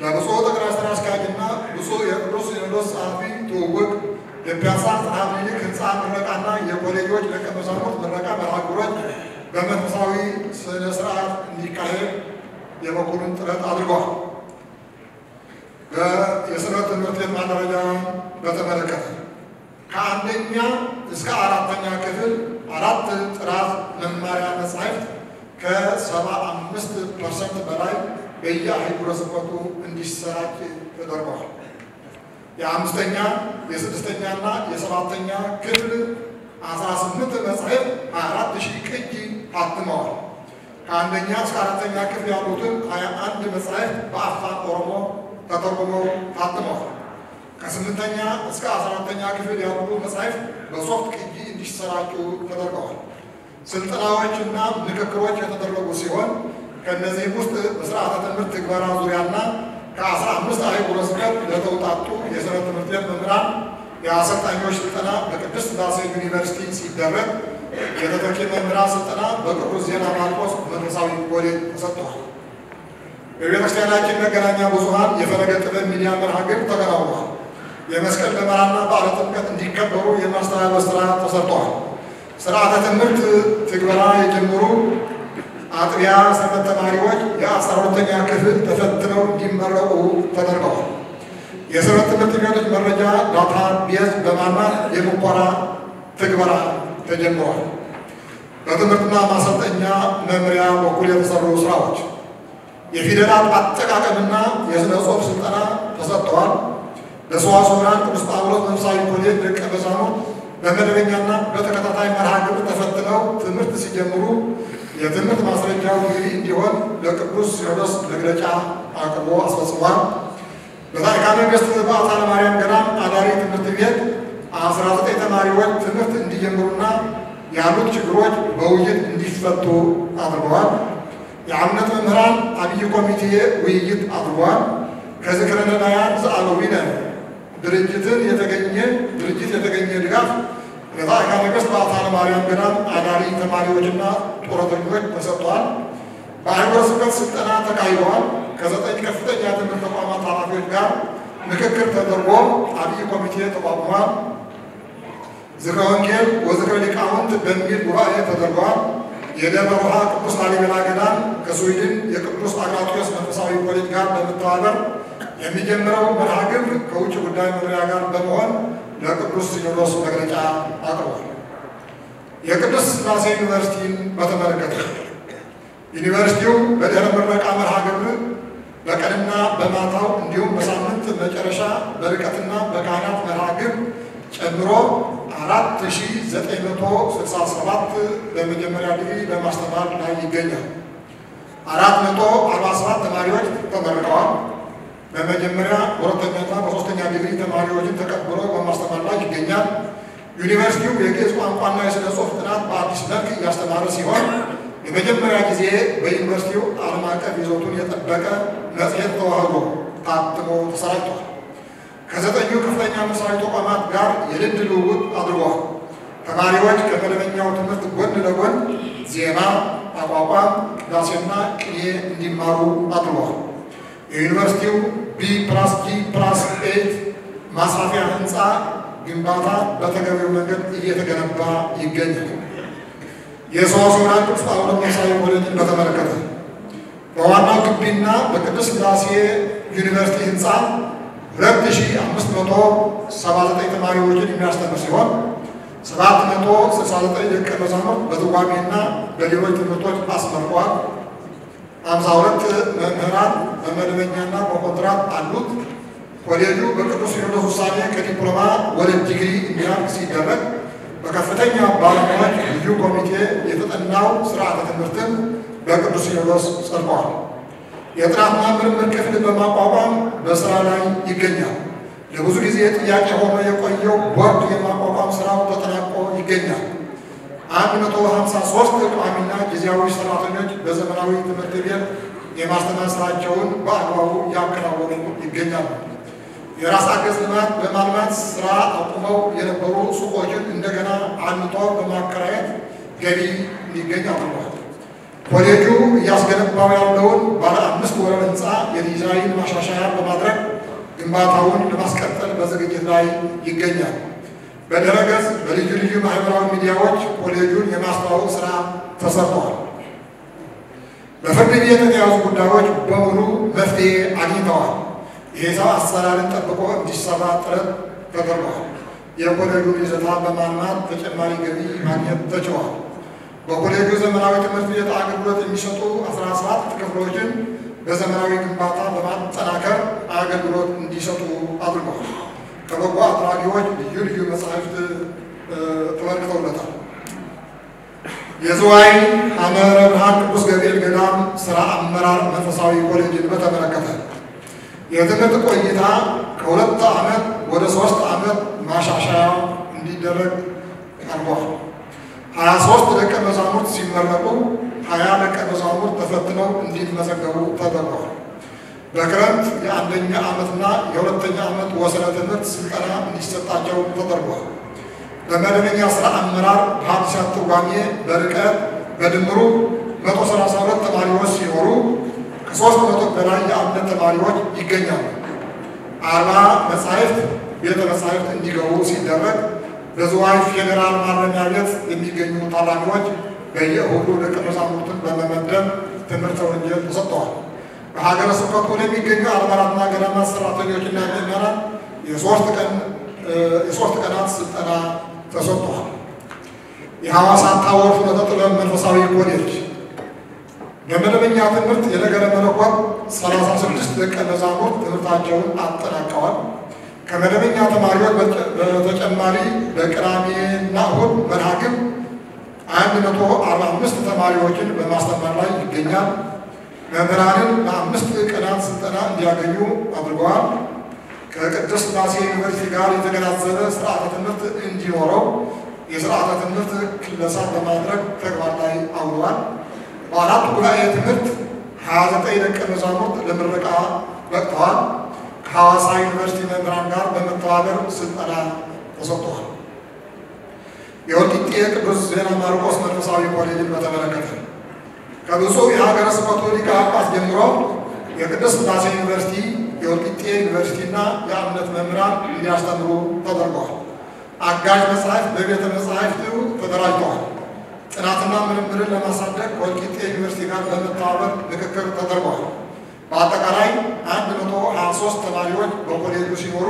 ለብፁዕ ጠቅላይ ሥራ አስኪያጅና ብፁዕ የቅዱስ ሲኖዶስ ጸሐፊ ትውውቅ፣ የፒያሳ ጽርሐ ምኒልክ ህንፃ ምረቃና የኮሌጆች ደቀ መዛሙርት ምረቃ መርሃ ግብሮች በመንፈሳዊ ስነ ስርዓት እንዲካሄድ የበኩሉን ጥረት አድርገዋል። የሰንበት ትምህርት ቤት ማደረጃ በተመለከተ ከ1ኛ እስከ 4ኛ ክፍል 4 ጥራት መማሪያ መጻሕፍት ከ75% በላይ በየአህጉረ ስብከቱ እንዲሰራጭ ተደርገዋል። የ5ኛ፣ የ6ኛና የ7ኛ ክፍል 18 መጻሕፍት 24,000 ቅጂ ታትመዋል። ከ1ኛ እስከ 4ኛ ክፍል ያሉትን 21 መጻሕፍት በአፋን ኦሮሞ ተተርጉመው ታትመዋል። ከ8ኛ እስከ 14ኛ ክፍል ያሉ መጻሕፍት በሶፍት ቅጂ እንዲሰራጩ ተደርገዋል። ስልጠናዎችና ምክክሮች የተደረጉ ሲሆን ከእነዚህም ውስጥ በስርዓተ ትምህርት ትግበራ ዙሪያና ከ15 አህጉረ ስብከት ለተውጣጡ የሰንበት ትምህርት ቤት መምህራን የአሰልጣኞች ስልጠና በቅድስት ሥላሴ ዩኒቨርሲቲ ሲደረግ የተተኪ መምህራን ስልጠና በቅዱስ ዜና ማርቆስ መንፈሳዊ ኮሌጅ ተሰጥተዋል። በቤተክርስቲያናችን መገናኛ ብዙኃን የፈለገ ጥበብ ሚዲያ መርሃ ግብር ተከናውኗል። የመስቀል ደመራና በዓለ ጥምቀት እንዲከበሩ የማስተባበር ስራ ተሰርተዋል። ስርዓተ ትምህርት ትግበራ የጀመሩ አጥቢያ ሰንበት ተማሪዎች የ12ኛ ክፍል ተፈትነው እንዲመረቁ ተደርገዋል። የሰንበት ትምህርት ቤቶች መረጃ ዳታ ቤዝ በማልማት የሙከራ ትግበራ ተጀምረዋል። በትምህርትና ማሰልጠኛ መምሪያ በኩል የተሰሩ ስራዎች የፊደላት አጠቃቀምና የሥነ ጽሑፍ ስልጠና ተሰጥተዋል። ለሰዋስወ ብርሃን ቅዱስ ጳውሎስ መንፈሳዊ ኮሌጅ ደቀ መዛሙርት በመደበኛና በተከታታይ መርሃ ግብር ተፈትነው ትምህርት ሲጀምሩ የትምህርት ማስረጃው ገቢ እንዲሆን ለቅዱስ ሲኖዶስ መግለጫ አቅርቦ አስፈጽሟል። በታሪካ ነገሥት በዓታ ለማርያም ገዳም አዳሪ ትምህርት ቤት 19 ተማሪዎች ትምህርት እንዲጀምሩና ያሉት ችግሮች በውይይት እንዲፈቱ አድርገዋል። የአብነት መምህራን አብይ ኮሚቴ ውይይት አድርጓል። ከዝክረ ነዳያን ዘአበዊነ ድርጅት የተገኘ ድጋፍ ለታሪካ ነገሥት በዓታ ለማርያም ገዳም አዳሪ ተማሪዎችና ጡረተኞች ተሰጥቷል። በአህጉረ ስብከት ስልጠና ተካሂደዋል። ከ9 ከፍተኛ ትምህርት ተቋማት ኃላፊዎች ጋር ምክክር ተደርጎ አብይ ኮሚቴ ተቋቁሟል። ዝክረ ወንጌል ወዝክረ ሊቃውንት በሚል ጉባኤ ተደርጓል። የደብረ ሮሃ ቅዱስ ላሊበላ ገዳም ከስዊድን የቅዱስ አግናጢዮስ መንፈሳዊ ኮሌጅ ጋር በመተባበር የሚጀምረው መርሃ ግብር ከውጭ ጉዳይ መምሪያ ጋር በመሆን ለቅዱስ ሲኖዶስ መግለጫ አቅርቧል። የቅዱስ ሥላሴ ዩኒቨርሲቲን በተመለከተ ዩኒቨርሲቲው በድህረ ምረቃ መርሃ ግብር በቀንና በማታው እንዲሁም በሳምንት መጨረሻ በርቀትና በካህናት መርሃ ግብር ጨምሮ 4967 በመጀመሪያ ዲግሪ በማስተማር ላይ ይገኛል። 447 ተማሪዎች ተመርቀዋል። በመጀመሪያ በሁለተኛና በሶስተኛ ዲግሪ ተማሪዎችን ተቀብሎ በማስተማር ላይ ይገኛል። ዩኒቨርሲቲው የግዕዝ ቋንቋና የሥነ ጽሑፍ ጥናት በአዲስ መልክ እያስተማረ ሲሆን የመጀመሪያ ጊዜ በዩኒቨርሲቲው ዓለም አቀፍ ይዘቱን የጠበቀ መጽሔት ተዋህዶ ታትሞ ተሰራጭቷል። ከ9 ከፍተኛ መንፈሳዊ ተቋማት ጋር የልምድ ልውውጥ አድርጓል። ተማሪዎች ከመደበኛው ትምህርት ጎን ለጎን ዜማ፣ አቋቋም፣ ቅዳሴና ቅኔ እንዲማሩ አድርጓል። የዩኒቨርሲቲው B+G+8 ማስፋፊያ ህንፃ ግንባታ በተገቢው መንገድ እየተገነባ ይገኛል። የሰዋስወ ቅዱስ ጳውሎስ መንፈሳዊ ኮሌጅን በተመለከተ በዋናው ግቢና በቅዱስ ሥላሴ ዩኒቨርሲቲ ህንፃ 2579 ተማሪዎችን የሚያስተምር ሲሆን 769 ደቀ መዛሙርት በትርጓሜና በሌሎች ትምህርቶች አስመርቋል። 52 መምህራን በመደበኛና በኮንትራት አሉት። ኮሌጁ በቅዱስ ሲኖዶስ ውሳኔ ከዲፕሎማ ወደ ዲግሪ እንዲያድግ ሲደረግ በከፍተኛ ባለሙያዎች ልዩ ኮሚቴ የተጠናው ስርዓተ ትምህርትን በቅዱስ ሲኖዶስ ጸድቋል። የጥናትና ምርምር ክፍል በማቋቋም በስራ ላይ ይገኛል። ለብዙ ጊዜ ጥያቄ ሆኖ የቆየው ቦርድ የማቋቋም ስራው ተጠናቆ ይገኛል። 153 ቋሚና ጊዜያዊ ሰራተኞች በዘመናዊ ትምህርት ቤት የማስተማር ስራቸውን በአግባቡ ያከናወኑ ይገኛሉ። የራስ አገዝ ልማት በማልማት ስራ አቁመው የነበሩ ሱቆችን እንደገና አንቶ በማከራየት ገቢ እንዲገኝ አድርጓል። ኮሌጁ እያስገነባው ያለውን ባለ 5 ወለል ህንፃ የዲዛይን ማሻሻያ በማድረግ ግንባታውን ለማስቀጠል በዝግጅት ላይ ይገኛል። በድረገጽ በልዩ ልዩ ማህበራዊ ሚዲያዎች ኮሌጁን የማስተዋወቅ ስራ ተሰርተዋል። በፍርድ ቤት የተያዙ ጉዳዮች በሙሉ መፍትሄ አግኝተዋል። የሂሳብ አሰራርን ጠብቆ እንዲሰራ ጥረት ተደርጓል። የኮሌጁን ይዘታ በማልማት ተጨማሪ ገቢ ማግኘት ተችሏል። በኮሌጁ ዘመናዊ ትምህርት ቤት አገልግሎት የሚሰጡ 17 ክፍሎችን በዘመናዊ ግንባታ በማጠናከር አገልግሎት እንዲሰጡ አድርገዋል። ከበጎ አድራጊዎች ልዩ ልዩ መጻሕፍት ተበርክተውለታል። የዝዋይ ሐመረ ብርሃን ቅዱስ ገብርኤል ገዳም ሥራ አመራር መንፈሳዊ ኮሌጅን በተመለከተ የትምህርት ቆይታ ከ2 ዓመት ወደ 3 ዓመት ማሻሻያ እንዲደረግ ቀርቧል። 23 ደቀ መዛሙርት ሲመረቁ 20 ደቀ መዛሙርት ተፈትነው እንዲመዘገቡ ተደርጓል። በክረምት የ1ኛ ዓመትና የ2ኛ ዓመት ወሰነ ትምህርት ስልጠና እንዲሰጣቸው ተደርጓል። በመደበኛ ሥራ አመራር በሐዲሳት ትርጓሜ በርቀት በድምሩ 132 ተማሪዎች ሲኖሩ ከ300 በላይ የአብነት ተማሪዎች ይገኛሉ። 40 መጻሕፍት ቤተ መጻሕፍት እንዲገቡ ሲደረግ በዝዋይ ፌዴራል ማረሚያ ቤት የሚገኙ ታራሚዎች በየእሁዱ ደቀ መዛሙርትን በመመደብ ትምህርተ ወንጌል ተሰጥተዋል። በሀገረ ስብከቱ ለሚገኙ አድባራትና ገዳማት ሰራተኞችና ምዕመናን የሶስት ቀናት ስልጠና ተሰጥቷል። የሐዋሳ ታቦር ፍኖተ ጥበብ መንፈሳዊ ኮሌጅ በመደበኛ ትምህርት የነገረ መለኮት 36 ደቀ መዛሙርት ትምህርታቸውን አጠናቀዋል። ከመደበኛ ተማሪዎች በተጨማሪ በቅዳሜና እሁድ መርሃ ግብር 145 ተማሪዎችን በማስተማር ላይ ይገኛል። መምህራንን ለ5 ቀናት ስልጠና እንዲያገኙ አድርገዋል። ከቅድስት ሥላሴ ዩኒቨርሲቲ ጋር የተገናዘበ ስርዓተ ትምህርት እንዲኖረው የስርዓተ ትምህርት ክለሳ በማድረግ ተግባር ላይ አውለዋል። በአራት ጉባኤ ትምህርት 29 ደቀ መዛሙርት ለምረቃ በቅተዋል። ከሐዋሳ ዩኒቨርሲቲ መምህራን ጋር በመተባበር ስልጠና ተሰጥተዋል። የወልቂጤ ቅዱስ ዜና ማርቆስ መንፈሳዊ ኮሌጅን በተመለከተ ከብፁዕ የሀገረ ስብከቱ ሊቀ ጳጳስ ጀምሮ የቅድስት ሥላሴ ዩኒቨርሲቲ፣ የወልቂጤ ዩኒቨርሲቲና የአብነት መምህራን እንዲያስተምሩ ተደርገዋል። አጋዥ መጻሕፍት በቤተ መጻሕፍቱ ተደራጅተዋል። ጥናትና ምርምርን ለማሳደግ ከወልቂጤ ዩኒቨርሲቲ ጋር በመተባበር ምክክር ተደርገዋል። በአጠቃላይ 123 ተማሪዎች በኮሌጁ ሲኖሩ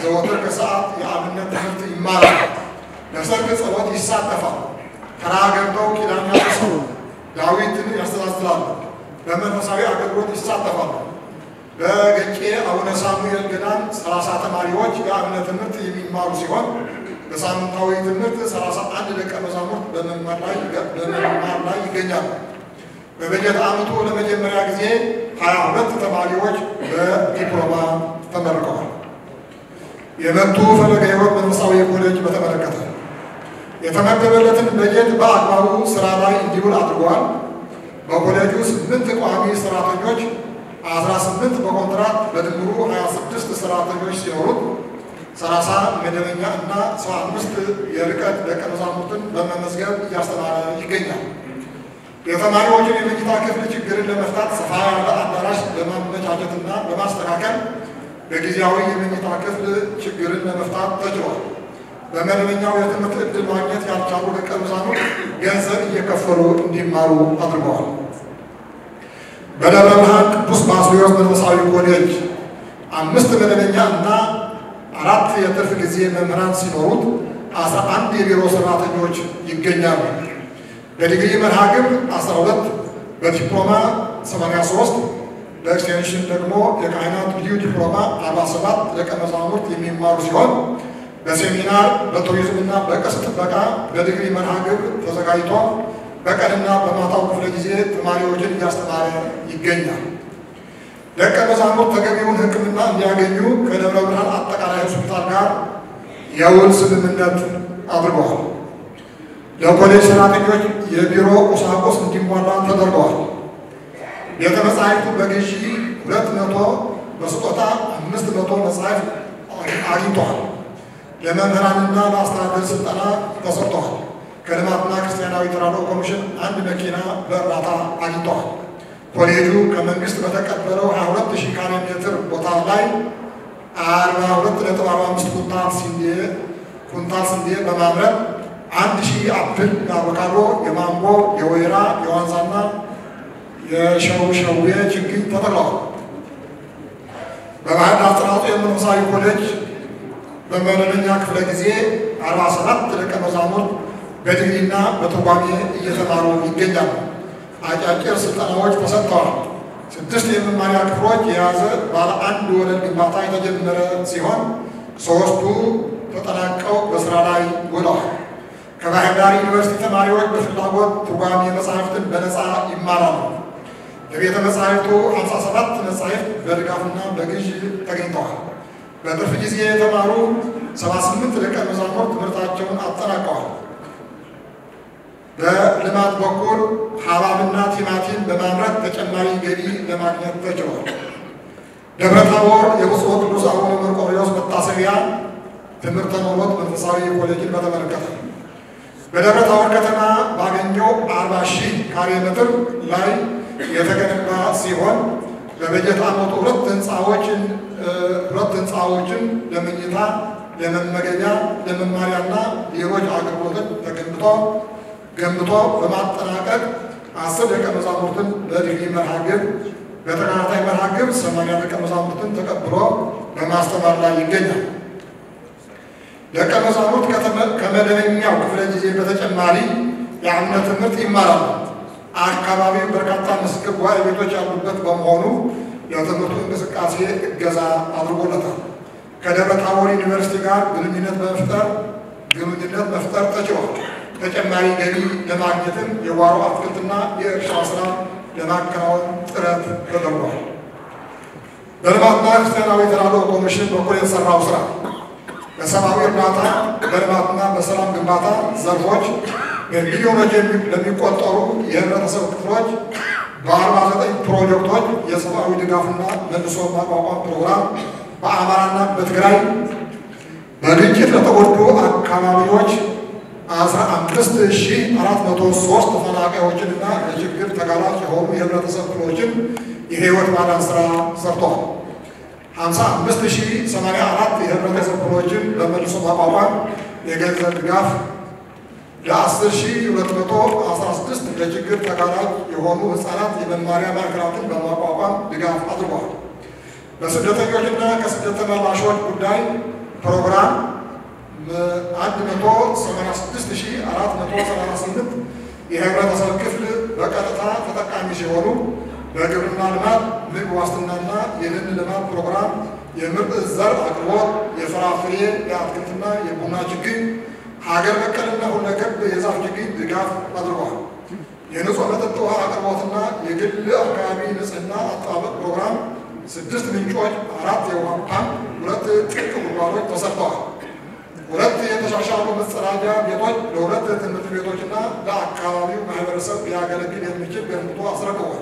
ዘወትር ከሰዓት የአብነት ትምህርት ይማራሉ። ለሰርክ ጸሎት ይሳተፋሉ። ተራ ገብተው ኪዳን ያደርሳሉ። ዳዊትን ያስተዛዝላሉ። በመንፈሳዊ አገልግሎት ይሳተፋሉ። በገጬ አቡነ ሳሙኤል ገዳም 30 ተማሪዎች የአብነት ትምህርት የሚማሩ ሲሆን በሳምንታዊ ትምህርት 31 ደቀ መዛሙርት በመማር ላይ ይገኛሉ። በበጀት ዓመቱ ለመጀመሪያ ጊዜ 22 ተማሪዎች በዲፕሎማ ተመርቀዋል። የመቱ ፈለገ ሕይወት መንፈሳዊ ኮሌጅ በተመለከተ የተመደበለትን በጀት በአግባቡ ስራ ላይ እንዲውል አድርገዋል። በኮሌጁ 8 ቋሚ ሰራተኞች፣ 18 በኮንትራት በድምሩ 26 ሰራተኞች ሲኖሩት 30 መደበኛ እና 75 የርቀት ደቀ መዛሙርትን በመመዝገብ እያስተማረ ይገኛል። የተማሪዎችን የመኝታ ክፍል ችግርን ለመፍታት ሰፋ ያለ አዳራሽ በማመቻቸትና በማስተካከል በጊዜያዊ የመኝታ ክፍል ችግርን ለመፍታት ተችሏል። በመደበኛው የትምህርት ዕድል ማግኘት ያልቻሉ ደቀ መዛሙርት ገንዘብ እየከፈሉ እንዲማሩ አድርገዋል። በደብረ ብርሃን ቅዱስ ባስልዮስ መንፈሳዊ ኮሌጅ 5 መደበኛ እና 4 የትርፍ ጊዜ መምህራን ሲኖሩት 11 የቢሮ ሰራተኞች ይገኛሉ። በዲግሪ መርሃ ግብር 12፣ በዲፕሎማ 83፣ በኤክስቴንሽን ደግሞ የካህናት ልዩ ዲፕሎማ 47 ደቀ መዛሙርት የሚማሩ ሲሆን በሴሚናር በቱሪዝምና በቅርስ ጥበቃ በዲግሪ መርሃ ግብር ተዘጋጅቶ በቀንና በማታው ክፍለ ጊዜ ተማሪዎችን እያስተማረ ይገኛል። ደቀ መዛሙርት ተገቢውን ሕክምና እንዲያገኙ ከደብረ ብርሃን አጠቃላይ ሆስፒታል ጋር የውል ስምምነት አድርገዋል። ለኮሌጅ ሰራተኞች የቢሮ ቁሳቁስ እንዲሟላ ተደርገዋል። ቤተ መጻሕፍቱ በግዢ 200፣ በስጦታ 500 መጻሕፍት አግኝተዋል። ለመምህራንና ለአስተዳደር ስልጠና ተሰጥተዋል። ከልማትና ክርስቲያናዊ ተራድኦ ኮሚሽን 1 መኪና በእርዳታ አግኝተዋል። ኮሌጁ ከመንግስት በተቀበለው 22,000 ካሬ ሜትር ቦታ ላይ 42.45 ኩንታል ስንዴ በማምረት 1,000 አፕል፣ የአቮካዶ፣ የማንጎ፣ የወይራ፣ የዋንዛና የሸውሸዌ ችግኝ ተተክለዋል። በባህር ዳር ጥራቱ የመንፈሳዊ ኮሌጅ በመደበኛ ክፍለ ጊዜ 47 ደቀ መዛሙርት በዲግሪና በትርጓሜ እየተማሩ ይገኛሉ። አጫጭር ስልጠናዎች ተሰጥተዋል። 6 የመማሪያ ክፍሎች የያዘ ባለ 1 ወለል ግንባታ የተጀመረ ሲሆን 3ቱ ተጠናቀው በስራ ላይ ውለዋል። ከባህር ዳር ዩኒቨርሲቲ ተማሪዎች በፍላጎት ትርጓሜ መጻሕፍትን በነፃ ይማራሉ። ለቤተ መጻሕፍቱ 57 መጻሕፍት በድጋፍና በግዥ ተገኝተዋል። በትርፍ ጊዜ የተማሩ 78 ደቀ መዛሙርት ትምህርታቸውን አጠናቀዋል። በልማት በኩል ሐብሐብና ቲማቲም በማምረት ተጨማሪ ገቢ ለማግኘት ተችሏል። ደብረ ታቦር የብፁዕ ቅዱስ አቡነ መርቆሬዎስ መታሰቢያ ትምህርተ ኖሎት መንፈሳዊ ኮሌጅን በተመለከተ በደብረ ታቦር ከተማ ባገኘው 40,000 ካሬ ሜትር ላይ የተገነባ ሲሆን በበጀት ዓመቱ 2 ህንፃዎችን ለመኝታ፣ ለመመገቢያ፣ ለመማሪያና ሌሎች አገልግሎትን ገንብቶ በማጠናቀቅ 10 ደቀ መዛሙርትን በዲግሪ መርሃ ግብር በተከታታይ መርሃ ግብር 80 ደቀ መዛሙርትን ተቀብሎ በማስተማር ላይ ይገኛል። ደቀ መዛሙርት ከመደበኛው ክፍለ ጊዜ በተጨማሪ የአብነት ትምህርት ይማራሉ። አካባቢው በርካታ ምስክር ጉባኤ ቤቶች ያሉበት በመሆኑ ለትምህርቱ እንቅስቃሴ እገዛ አድርጎለታል። ከደብረ ታቦር ዩኒቨርሲቲ ጋር ግንኙነት መፍጠር ተችሏል። ተጨማሪ ገቢ ለማግኘትም የጓሮ አትክልትና የእርሻ ስራ ለማከናወን ጥረት ተደርጓል። በልማትና ክርስቲያናዊ ተራድኦ ኮሚሽን በኩል የተሰራው ስራ በሰብአዊ እርዳታ፣ በልማትና በሰላም ግንባታ ዘርፎች በሚሊዮኖች ለሚቆጠሩ የህብረተሰብ ክፍሎች በ49 ፕሮጀክቶች የሰብአዊ ድጋፍና መልሶ ማቋቋም ፕሮግራም በአማራና በትግራይ በግጭት ለተጎዱ አካባቢዎች 15403 ተፈናቃዮችንና ለችግር ተጋላጭ የሆኑ የህብረተሰብ ክፍሎችን የህይወት ማዳን ስራ ሰርተዋል። 55084 የህብረተሰብ ክፍሎችን በመልሶ ማቋቋም የገንዘብ ድጋፍ ለ10216 ለችግር ተጋላጭ የሆኑ ህፃናት የመማሪያ ማዕከላትን በማቋቋም ድጋፍ አድርገዋል። በስደተኞችና ከስደት ተመላሾች ጉዳይ ፕሮግራም 186438 የህብረተሰብ ክፍል በቀጥታ ተጠቃሚ ሲሆኑ በግብርና ልማት፣ ምግብ ዋስትናና የደን ልማት ፕሮግራም የምርጥ ዘር አቅርቦት፣ የፍራፍሬ የአትክልትና የቡና ችግኝ፣ ሀገር በቀልና ሁለገብ የዛፍ ችግኝ ድጋፍ አድርገዋል። የንጹህ መጠጥ ውሃ አቅርቦትና የግል አካባቢ ንጽህና አጠባበቅ ፕሮግራም 6 ምንጮች፣ 4 የውሃ ፓምፕ፣ 2 ጥልቅ ጉድጓዶች ተሰርተዋል። 2 የተሻሻሉ መጸዳጃ ቤቶች ለ2 ትምህርት ቤቶችና ለአካባቢው ማህበረሰብ ሊያገለግል የሚችል ገንብቶ አስረክቧል።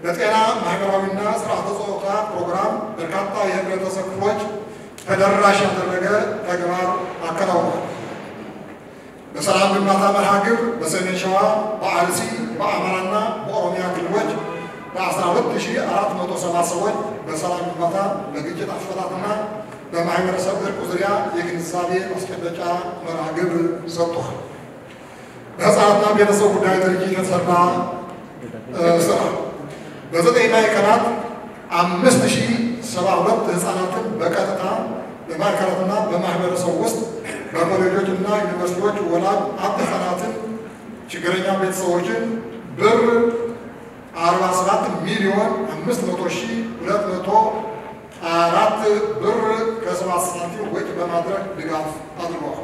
በጤና ማህበራዊና ስርዓተ ጾታ ፕሮግራም በርካታ የህብረተሰብ ክፍሎች ተደራሽ ያደረገ ተግባር አከናውኗል። በሰላም ግንባታ መርሃ ግብር በሰሜን ሸዋ፣ በአርሲ፣ በአማራና በኦሮሚያ ክልሎች በ12407 ሰዎች በሰላም ግንባታ፣ በግጭት አፈታትና በማህበረሰብ እርቅ ዙሪያ የግንዛቤ ማስጨበጫ መርሃ ግብር ሰጥቷል። በህፃናትና ቤተሰብ ጉዳይ ድርጅት የተሰራ ስራ በ9 ማዕከላት 5072 ህፃናትን በቀጥታ በማዕከላትና በማህበረሰብ ውስጥ በኮሌጆችና ዩኒቨርሲቲዎች ወላጅ አጥ ህፃናትን ችግረኛ ቤተሰቦችን ብር 47,500,204 ብር ከ7 ሳንቲም ወጪ በማድረግ ድጋፍ አድርገዋል።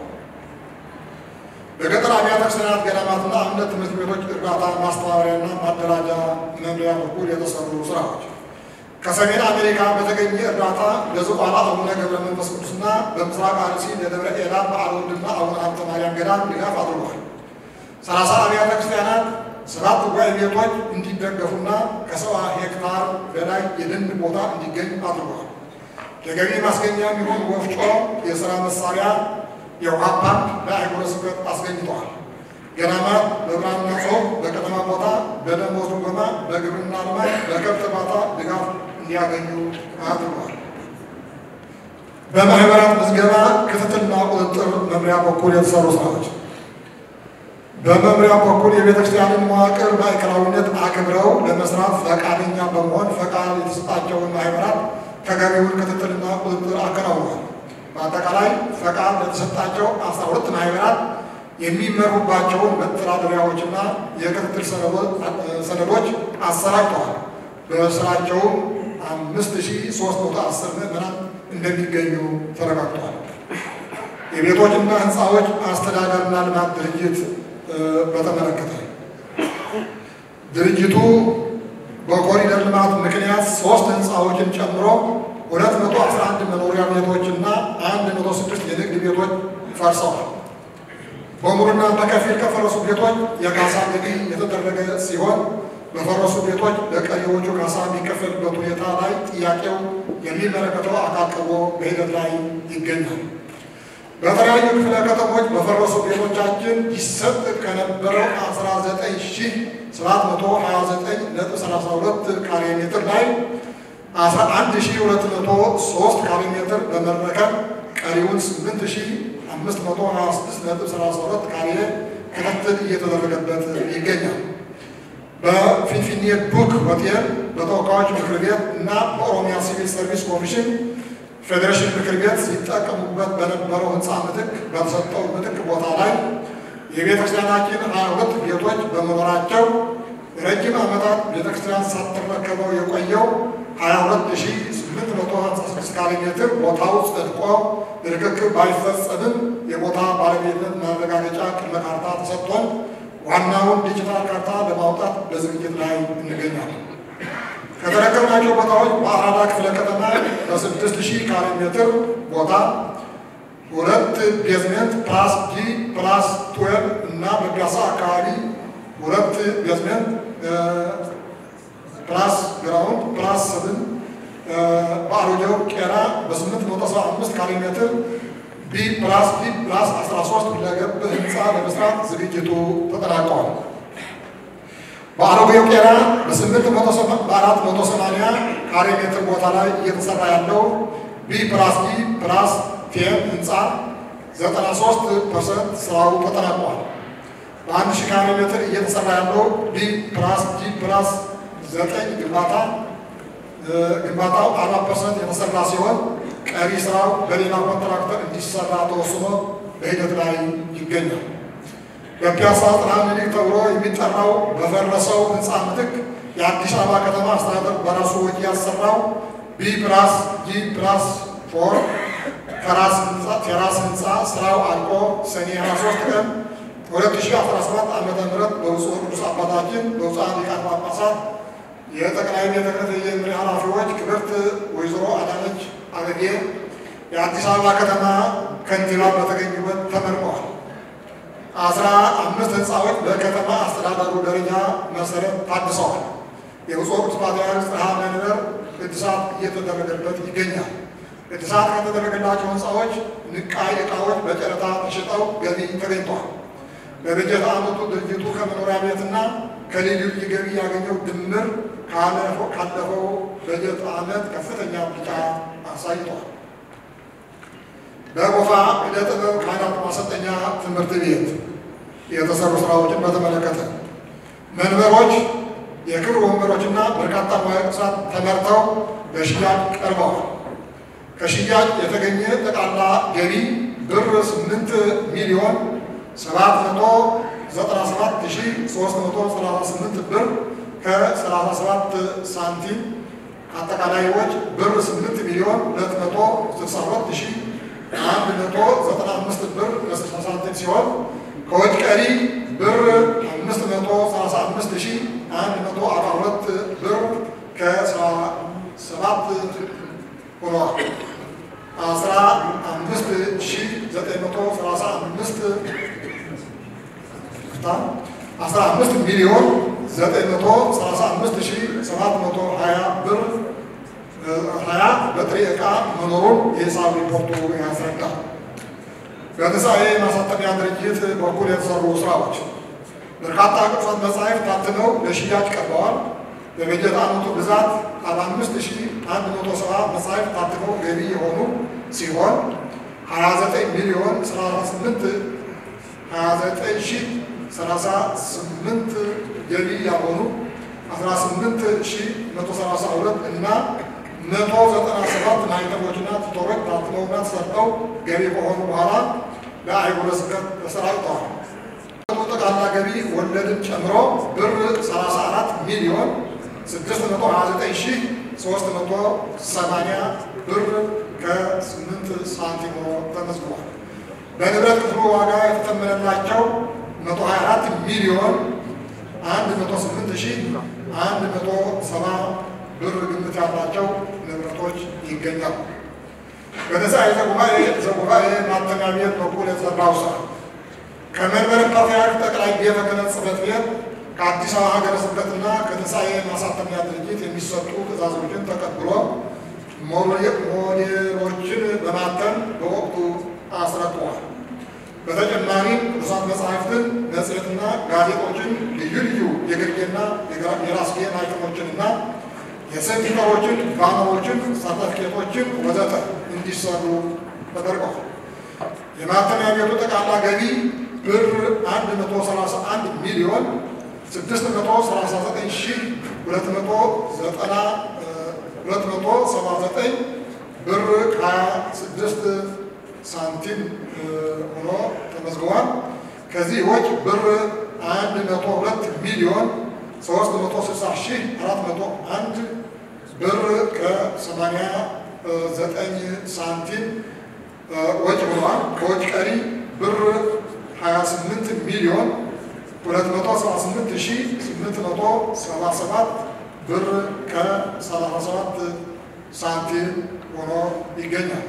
በገጠር አብያተ ክርስቲያናት ገዳማትና እምነት ትምህርት ቤቶች እርዳታ ማስተባበሪያና ማደራጃ መምሪያ በኩል የተሰሩ ስራዎች ከሰሜን አሜሪካ በተገኘ እርዳታ ለዝቋላ አቡነ ገብረ መንፈስ ቅዱስና በምስራቅ አርሲ ለደብረ ኤላም በዓለ ወልድና አቡነ ሀብተ ማርያም ገዳም ድጋፍ አድርገዋል። 30 አብያተ ክርስቲያናት 7 ጉባኤ ቤቶች እንዲደገፉና ከ70 ሄክታር በላይ የደን ቦታ እንዲገኝ አድርገዋል። ለገቢ ማስገኛ የሚሆን ወፍጮ፣ የሥራ መሳሪያ፣ የውሃ ፓምፕ ለአህጉረ ስብከት አስገኝተዋል። ገዳማት በብራና ጽሑፍ፣ በከተማ ቦታ፣ በደሞዝ ድጎማ፣ በግብርና ልማት፣ በከብት እርባታ ድጋፍ እንዲያገኙ አድርገዋል። በማህበራት ምዝገባ ክትትልና ቁጥጥር መምሪያ በኩል የተሰሩ ስራዎች በመምሪያ በኩል የቤተክርስቲያንን መዋቅር ማዕከላዊነት አክብረው ለመስራት ፈቃደኛ በመሆን ፈቃድ የተሰጣቸውን ማህበራት ተገቢውን ክትትልና ቁጥጥር አከናውኗል። በአጠቃላይ ፈቃድ ለተሰጣቸው 12 ማህበራት የሚመሩባቸውን መተዳደሪያዎችና የክትትል ሰነዶች አሰራጭተዋል። በስራቸውም 5310 ምዕመናን እንደሚገኙ ተረጋግጧል። የቤቶችና ህንፃዎች አስተዳደርና ልማት ድርጅት በተመለከተ ድርጅቱ በኮሪደር ልማት ምክንያት 3 ህንፃዎችን ጨምሮ 211 መኖሪያ ቤቶችና 106 የንግድ ቤቶች ፈርሰዋል። በሙሉና በከፊል ከፈረሱ ቤቶች የካሳ ገቢ የተደረገ ሲሆን በፈረሱ ቤቶች ለቀሪዎቹ ካሳ የሚከፈልበት ሁኔታ ላይ ጥያቄው የሚመለከተው አካል ቀርቦ በሂደት ላይ ይገኛል። በተለያዩ ክፍለ ከተሞች በፈረሱ ቤቶቻችን ይሰጥ ከነበረው 19729.32 ካሬ ሜትር ላይ 11203 ካሬ ሜትር በመረከብ ቀሪውን 8526.32 ካሬ ክትትል እየተደረገበት ይገኛል። በፊንፊኔ ቡክ ሆቴል በተወካዮች ምክር ቤት እና በኦሮሚያ ሲቪል ሰርቪስ ኮሚሽን ፌዴሬሽን ምክር ቤት ሲጠቀሙበት በነበረው ህንፃ ምትክ በተሰጠው ምትክ ቦታ ላይ የቤተክርስቲያናችን 22 ቤቶች በመኖራቸው ረጅም ዓመታት ቤተክርስቲያን ሳትረከበው የቆየው 22856 ካሬ ሜትር ቦታው ጸድቆ ርክክብ ባይፈጸምም የቦታ ባለቤትነት ማረጋገጫ ቅድመ ካርታ ተሰጥቶን ዋናውን ዲጂታል ካርታ ለማውጣት በዝግጅት ላይ እንገኛለን። ከተረከብናቸው ቦታዎች በአራዳ ክፍለ ከተማ በ6000 ካሬ ሜትር ቦታ 2 ቤዝሜንት ፕላስ ጂ ፕላስ 12 እና በፒያሳ አካባቢ 2 ቤዝሜንት ፕላስ ግራውንድ ፕላስ 7 በአሮጌው ቄራ በ875 ካሬ ሜትር B+13 ሁለገብ ህንፃ ለመስራት ዝግጅቱ ተጠናቋል። በአሮጌው ቄራ በ480 ካሬ ሜትር ቦታ ላይ እየተሰራ ያለው B+D+10 ህንፃ 93% ስራው ተጠናቋል። በ1000 ካሬ ሜትር እየተሰራ ያለው B+D+9 ግንባታው 40% የተሰራ ሲሆን ቀሪ ስራው በሌላ ኮንትራክተር እንዲሰራ ተወስኖ በሂደት ላይ ይገኛል። በፒያሳ ጥራ ምኒልክ ተብሎ የሚጠራው በፈረሰው ህንፃ ምትክ የአዲስ አበባ ከተማ አስተዳደር በራሱ ወጪ ያሰራው B+G+4 ቴራስ ህንፃ ስራው አልቆ ሰኔ 23 ቀን 2017 ዓ.ም በብፁዕ ቅዱስ አባታችን በብፁዓን ሊቃነ ጳጳሳት የጠቅላይ ቤተ ክህነት የመምሪያ ኃላፊዎች ክብርት ወይዘሮ አዳነች አቤቤ የአዲስ አበባ ከተማ ከንቲባ በተገኙበት ተመርቀዋል። 15 ህንፃዎች በከተማ አስተዳደሩ ደረጃ መሰረት ታድሰዋል። የብፁዕ ቅዱስ ፓትርያርክ ጽርሐ መንበር እድሳት እየተደረገበት ይገኛል። እድሳት ከተደረገላቸው ህንፃዎች ንቃይ ዕቃዎች በጨረታ ተሽጠው ገቢ ተገኝተዋል። በበጀት ዓመቱ ድርጅቱ ከመኖሪያ ቤትና ከልዩ ልዩ ገቢ ያገኘው ድምር ካለፈው በጀት ዓመት ከፍተኛ ብልጫ አሳይቷል። በጎፋ ዕደ ጥበብ ካህናት ማሰልጠኛ ትምህርት ቤት የተሰሩ ስራዎችን በተመለከተ መንበሮች፣ የክብር ወንበሮችና በርካታ ንዋየ ቅድሳት ተመርተው በሽያጭ ቀርበዋል። ከሽያጭ የተገኘ ጠቅላላ ገቢ ብር 8,797,338 ብር ከ37 ሳንቲም አጠቃላይ ወጪ ብር 8,262,195 ብር ከ60 ሳንቲም ሲሆን ከወጪ ቀሪ ብር 535,142 ብር ከ7 ሆኗል። 15,935,720 ብር 20 በጥሬ ዕቃ መኖሩን የሂሳብ ሪፖርቱ ያስረዳል። በትንሣኤ ማሳተሚያ ድርጅት በኩል የተሰሩ ስራዎች በርካታ ቅዱሳት መጻሕፍት ታትመው ለሽያጭ ቀርበዋል። በበጀት ዓመቱ ብዛት 45,170 መጻሕፍት ታትመው ገቢ የሆኑ ሲሆን 29,038 ገቢ ያልሆኑ 18,132 እና 197 ማኅተሞችና ቲቶሮች ታትመውና ተሰርተው ገቢ ከሆኑ በኋላ ለአህጉረ ስብከት ተሰራጭተዋል። ጠቅላላ ገቢ ወለድን ጨምሮ ብር 34,629,380 ብር ከ8 ሳንቲም ተመዝግቧል። በንብረት ክፍሉ ዋጋ የተተመነላቸው 124,108,170 ብር ግምት ያላቸው ንብረቶች ይገኛሉ። በትንሣኤ ዘጉባኤ ማተሚያ ቤት በኩል የተሰራው ስራ ከመንበረ ፓትርያርክ ጠቅላይ ቤተ ክህነት ጽሕፈት ቤት ከአዲስ አበባ ሀገረ ስብከትና ከትንሣኤ ማሳተሚያ ድርጅት የሚሰጡ ትእዛዞችን ተቀብሎ ሞዴሎችን በማተም በወቅቱ አስረክቧል። በተጨማሪም ቅዱሳት መጻሕፍትን፣ መጽሔትና ጋዜጦችን፣ ልዩ ልዩ የግርጌና የራስጌ ማኅተሞችንና የስም ፊደሎችን፣ ባነሮችን፣ ሰርተፍኬቶችን ወዘተ እንዲሰሩ ተደርገዋል። የማተሚያ ቤቱ ጠቅላላ ገቢ ብር 131,239,279 ብር 26 ሳንቲም ሆኖ ተመዝግቧል። ከዚህ ወጪ ብር 102,360,401 ብር ከ89 ሳንቲም ወጪ ሆኗል። ከወጪ ቀሪ ብር 28,278,877 ብር ከ37 ሳንቲም ሆኖ ይገኛል።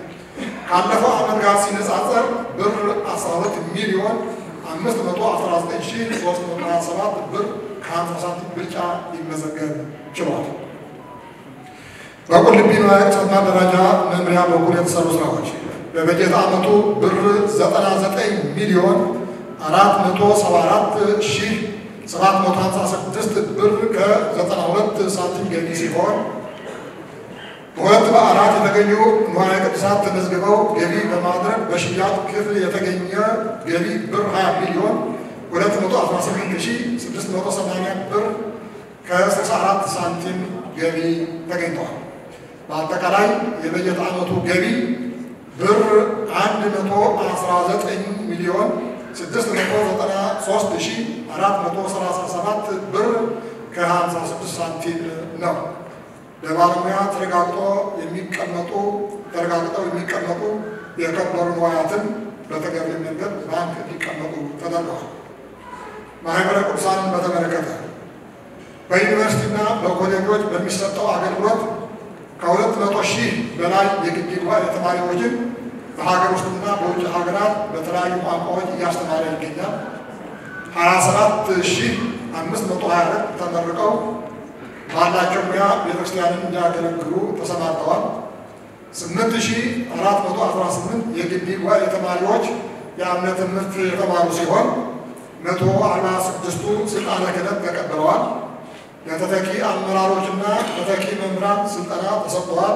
ካለፈው ዓመት ጋር ሲነጻጸር ብር 12,519,327 ብር ከ50 ሳንቲም ብልጫ ሊመዘገብ ችሏል። በቁልቢ ንዋየ ቅድሳት ማደራጃ መምሪያ በኩል የተሰሩ ስራዎች በበጀት ዓመቱ ብር 99,474,756 ብር ከ92 ሳንቲም ገቢ ሲሆን በሁለት በዓላት የተገኙ ንዋየ ቅድሳት ተመዝግበው ገቢ በማድረግ በሽያጭ ክፍል የተገኘ ገቢ ብር 20,218,680 ብር ከ64 ሳንቲም ገቢ ተገኝተዋል። በአጠቃላይ የበጀት ዓመቱ ገቢ ብር 1,119,693,437 ብር ከ56 ሳንቲም ነው። በባለሙያ ተረጋግጠው የሚቀመጡ የከበሩ ንዋያትን በተገቢ መንገድ ባንክ እንዲቀመጡ ተደርገዋል። ማህበረ ቅዱሳንን በተመለከተ በዩኒቨርሲቲና በኮሌጆች በሚሰጠው አገልግሎት ከ200,000 በላይ የግቢ ጉባኤ ተማሪዎችን በሀገር ውስጥና በውጭ ሀገራት በተለያዩ ቋንቋዎች እያስተማረ ይገኛል። 27,524 ተመርቀው ባላቸው ሙያ ቤተክርስቲያንን እንዲያገለግሉ ተሰማርተዋል። 8,418 የግቢ ጉባኤ ተማሪዎች የእምነት ትምህርት የተማሩ ሲሆን 146ቱ ስልጣነ ክህነት ተቀብለዋል። ለተተኪ አመራሮችና ተተኪ መምህራን ስልጠና ተሰጥተዋል።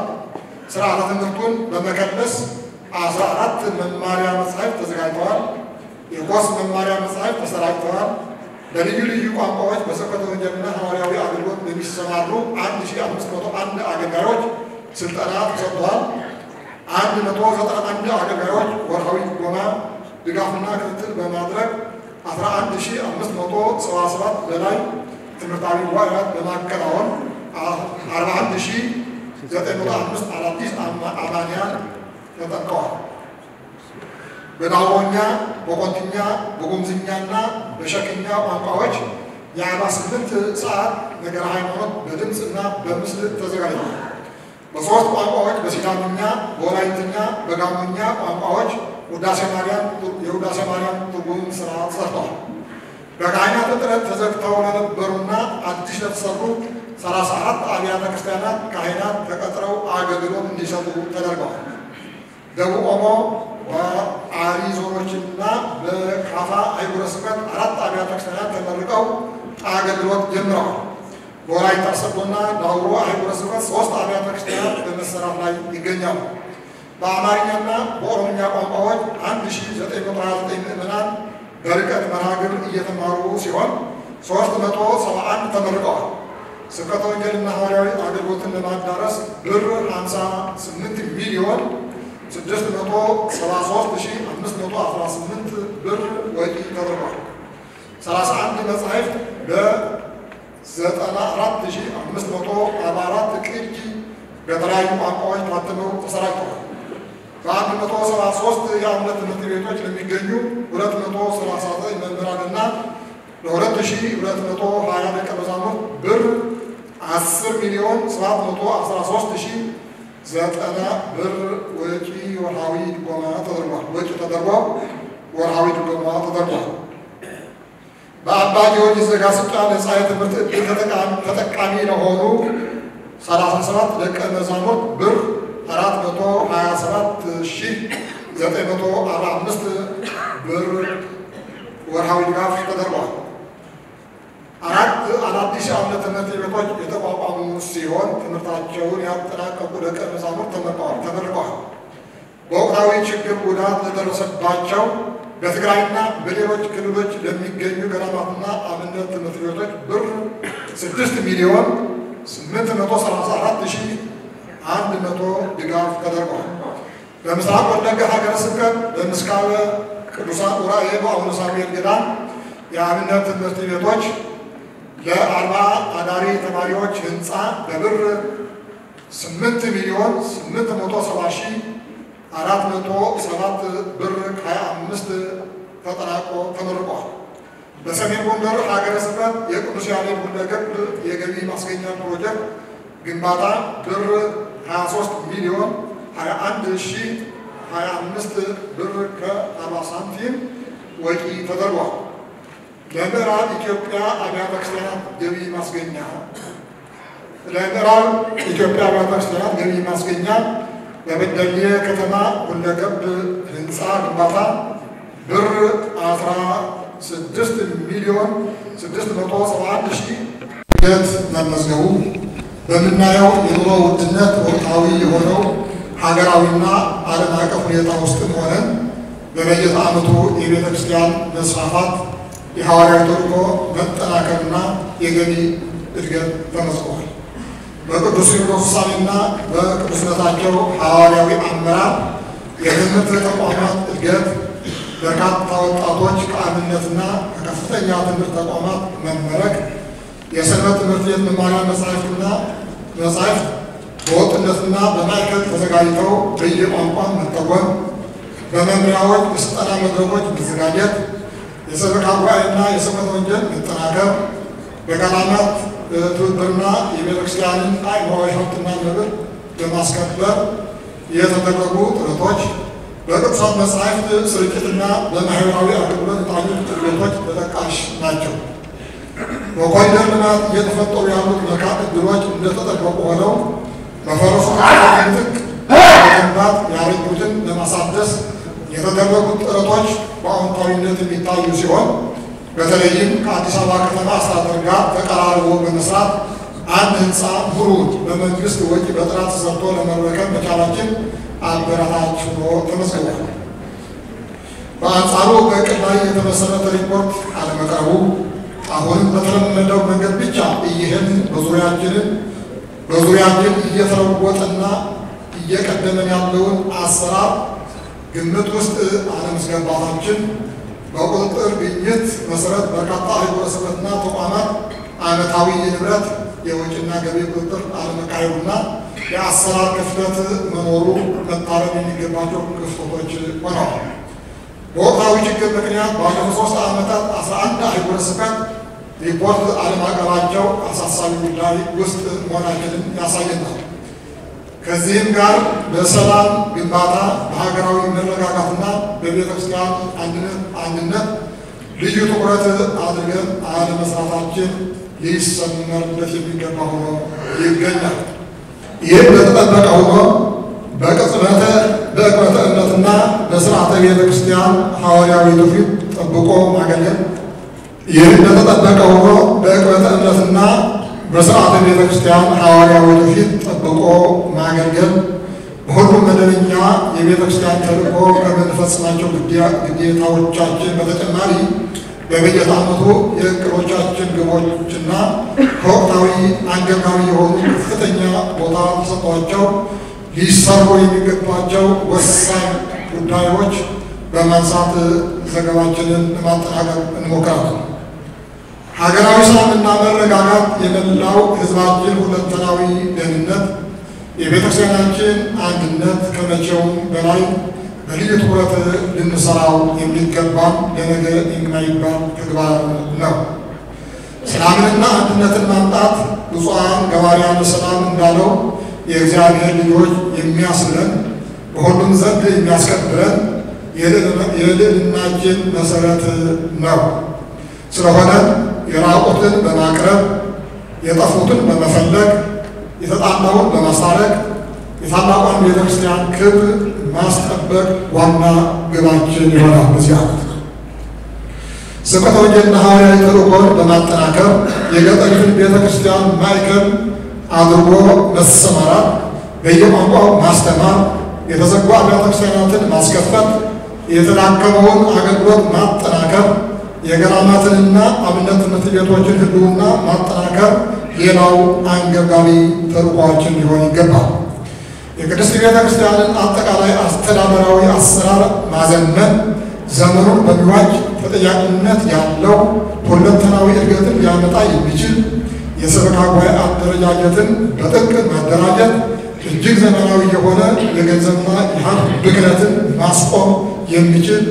ስርዓተ ትምህርቱን በመከለስ 14 መማሪያ መጻሕፍት ተዘጋጅተዋል። የቆስ መማሪያ መጻሕፍት ተሰራጭተዋል። በልዩ ልዩ ቋንቋዎች በስብከተ ወንጌልና ሐዋርያዊ አገልግሎት የሚሰማሩ 1,501 አገልጋዮች ስልጠና ተሰጥተዋል። 191 አገልጋዮች ወርሃዊ ድጎማ ድጋፍና ክትትል በማድረግ 11,577 በላይ ትምህርታዊ ጉባኤያት በማከናወን 41,905 አዳዲስ አማንያን ተጠምቀዋል። በዳውሮኛ፣ በቆንትኛ፣ በጉምዝኛና በሸክኛ ቋንቋዎች የ48 ሰዓት ነገረ ሃይማኖት በድምፅና በምስል ተዘጋጅተዋል። በሶስት ቋንቋዎች በሲዳምኛ፣ በወላይትኛ፣ በጋሞኛ ቋንቋዎች የውዳሴ ማርያም ትርጉም ስራ ተሰርተዋል። በካህናት እጥረት ተዘግተው ለነበሩና አዲስ ለተሰሩ 34 አብያተ ክርስቲያናት ካህናት ተቀጥረው አገልግሎት እንዲሰጡ ተደርገዋል። ደቡብ ኦሞ በአሪ ዞኖችና በካፋ አህጉረ ስብከት 4 አብያተ ክርስቲያናት ተመርቀው አገልግሎት ጀምረዋል። በወላይታ ሰቦና ዳውሮ አህጉረ ስብከት 3 አብያተ ክርስቲያናት በመሰራት ላይ ይገኛሉ። በአማርኛና በኦሮምኛ ቋንቋዎች 1,929 ምዕመናን በርቀት መርሃ ግብር እየተማሩ ሲሆን 371 ተመርቀዋል። ስብከተ ወንጌልና ሐዋርያዊ አገልግሎትን ለማዳረስ ብር 58,673,518 ብር ወጪ ተደርጓል። 31 መጻሕፍት በ94,544 ቅጂ በተለያዩ ቋንቋዎች ታትመው ተሰራጭተዋል። በ173 የአምነት ትምህርት ቤቶች ለሚገኙ 239 መምህራንና ለ2,220 ደቀ መዛሙርት ብር 10,713,090 ብር ወጪ ወርሃዊ ድጎማ ተደርጓል። በአባ ጊዮርጊስ ዘጋስጫ ነፃ የትምህርት ዕድል ተጠቃሚ ለሆኑ 37 ደቀ መዛሙርት ብር 427,945 ብር ወርሃዊ ድጋፍ ተደርጓል። 4 አዳዲስ የአብነት ትምህርት ቤቶች የተቋቋሙ ሲሆን ትምህርታቸውን ያጠናቀቁ ደቀ መዛሙርት ተመርቀዋል። በወቅታዊ ችግር ጉዳት ለደረሰባቸው በትግራይና በሌሎች ክልሎች ለሚገኙ ገዳማትና አብነት ትምህርት ቤቶች ብር 6,834,100 ድጋፍ ተደርጓል። በምስራቅ ወለጋ ሀገረ ስብከት በምስካበ ቅዱሳን ዑራኤል በአቡነ ሳሙኤል ገዳም የአብነት ትምህርት ቤቶች ለ40 አዳሪ ተማሪዎች ህንፃ በብር 8,870,407 ብር 25 ተጠናቆ ተመርቋል። በሰሜን ጎንደር ሀገረ ስብከት የቅዱስ ያሬድ ሁለገብ የገቢ ማስገኛ ፕሮጀክት ግንባታ ብር 23,021,025 ብር ከ40 ሳንቲም ወጪ ተደርጓል። ለምዕራብ ኢትዮጵያ አብያተ ክርስቲያናት ገቢ ማስገኛ በበደሌ ከተማ ሁለገብ ህንፃ ግንባታ ብር 16,671,000 ሂደት መመዝገቡ በምናየው የኑሮ ውድነት ወቅታዊ የሆነው ሀገራዊና ዓለም አቀፍ ሁኔታ ውስጥም ሆነን በበጀት ዓመቱ የቤተ ክርስቲያን መስፋፋት የሐዋርያዊ ተልእኮ መጠናከርና የገቢ እድገት ተመዝግቧል። በቅዱስ ሲኖዶስ ውሳኔና በቅዱስነታቸው ሐዋርያዊ አመራር የትምህርት ተቋማት እድገት በርካታ ወጣቶች ከአብነትና ከከፍተኛ ትምህርት ተቋማት መመረቅ፣ የሰንበት ትምህርት ቤት መማሪያ መጻሕፍትና መጻሕፍት በወጥነትና በማዕከል ተዘጋጅተው በየቋንቋ መተርጎም፣ በመምሪያዎች የስልጠና መድረኮች መዘጋጀት፣ የሰበካ ጉባኤና የስብከተ ወንጌል መጠናከር፣ በገዳማት ትብብርና የቤተክርስቲያንን አእምሯዊ ሀብትና መብት በማስከበር የተደረጉ ጥረቶች፣ በቅዱሳት መጻሕፍት ስርጭትና በማህበራዊ አገልግሎት የታዩ ጥረቶች ተጠቃሽ ናቸው። በኮሪደር ልማት እየተፈጠሩ ያሉት መልካም ዕድሎች እንደተጠበቁ ሆነው በፈረሱ ምትክ ለመገንባት ያረጁትን ለማሳደስ የተደረጉት ጥረቶች በአዎንታዊነት የሚታዩ ሲሆን በተለይም ከአዲስ አበባ ከተማ አስተዳደር ጋር ተቀራርቦ በመስራት አንድ ህንፃ ሙሉውን በመንግስት ወጪ በጥራት ተሰርቶ ለመረከብ መቻላችን አበረታች ሆኖ ተመዝግቧል። በአንጻሩ በዕቅድ ላይ የተመሰረተ ሪፖርት አለመቅረቡ አሁንም በተለመደው መንገድ ብቻ እየሄድን በዙሪያችን እየተለወጠና እየቀደመን ያለውን አሰራር ግምት ውስጥ አለማስገባታችን በቁጥጥር ግኝት መሰረት በርካታ አህጉረ ስብከትና ተቋማት ዓመታዊ የንብረት የወጪና ገቢ ቁጥጥር አለመካሄዱና የአሰራር ክፍተት መኖሩ መታረም የሚገባቸው ክፍተቶች ሆነዋል። በወቅታዊ ችግር ምክንያት ባለፉት 3 ዓመታት 11 አህጉረ ስብከት ሪፖርት አለማቅረባቸው አሳሳቢ ጉዳይ ውስጥ መሆናችንን ያሳየናል። ከዚህም ጋር በሰላም ግንባታ በሀገራዊ መረጋጋትና በቤተ ክርስቲያን አንድነት ልዩ ትኩረት አድርገን አለመስራታችን ሊሰመርበት የሚገባ ሆኖ ይገኛል። ይህ እንደተጠበቀ ሆኖ በቅጽበተ እምነትና በስርዓተ ቤተ ክርስቲያን ሐዋርያዊ ትውፊት ጠብቆ ማገልገል ይህ እንደተጠበቀ ሆኖ በቅጽበተ እምነትና በስርዓተ ቤተ ክርስቲያን ሐዋርያዊ ትውፊት ጠብቆ ማገልገል በሁሉም መደበኛ የቤተ ክርስቲያን ተልእኮ ከምንፈጽማቸው ግዴታዎቻችን በተጨማሪ በበጀት ዓመቱ የእቅዶቻችን ግቦችና ከወቅታዊ አንገብጋቢ የሆኑ ከፍተኛ ቦታ ተሰጥቷቸው ሊሰሩ የሚገባቸው ወሳኝ ጉዳዮች በማንሳት ዘገባችንን ለማጠናቀቅ እንሞክራለን። ሀገራዊ ሰላምና መረጋጋት የመላው ሕዝባችን ሁለንተናዊ ደህንነት፣ የቤተክርስቲያናችን አንድነት ከመቼውም በላይ በልዩ ትኩረት ልንሰራው የሚገባን ለነገ የማይባል ተግባር ነው። ሰላምንና አንድነትን ማምጣት ብፁዓን ገባርያነ ሰላም እንዳለው የእግዚአብሔር ልጆች የሚያስብለን በሁሉም ዘንድ የሚያስከብረን የልዕልናችን መሰረት ነው። ስለሆነ የራቁትን በማቅረብ የጠፉትን በመፈለግ የተጣላውን በማስታረቅ የታላቋን ቤተክርስቲያን ክብር ማስጠበቅ ዋና ግባችን ይሆናል። በዚህ ዓመት ስብከተ ወንጌልና ሐዋርያዊ ተልእኮን በማጠናከር የገጠሪቱን ቤተክርስቲያን ማዕከል አድርጎ መሰማራት፣ በየቋንቋው ማስተማር፣ የተዘጉ አብያተ ክርስቲያናትን ማስከፈት፣ የተዳከመውን አገልግሎት ማጠናከር፣ የገዳማትንና አብነት ትምህርት ቤቶችን ህልውና ማጠናከር ሌላው አንገብጋቢ ተልእኮአችን ሊሆን ይገባል። የቅድስት ቤተ ክርስቲያንን አጠቃላይ አስተዳደራዊ አሰራር ማዘመን ዘመኑን በሚዋጅ ተጠያቂነት ያለው ሁለንተናዊ እድገትን ሊያመጣ የሚችል የሰበካ ጉባኤ አደረጃጀትን በጥብቅ ማደራጀት፣ እጅግ ዘመናዊ የሆነ የገንዘብና የሀብት ብክነትን ማስቆም የሚችል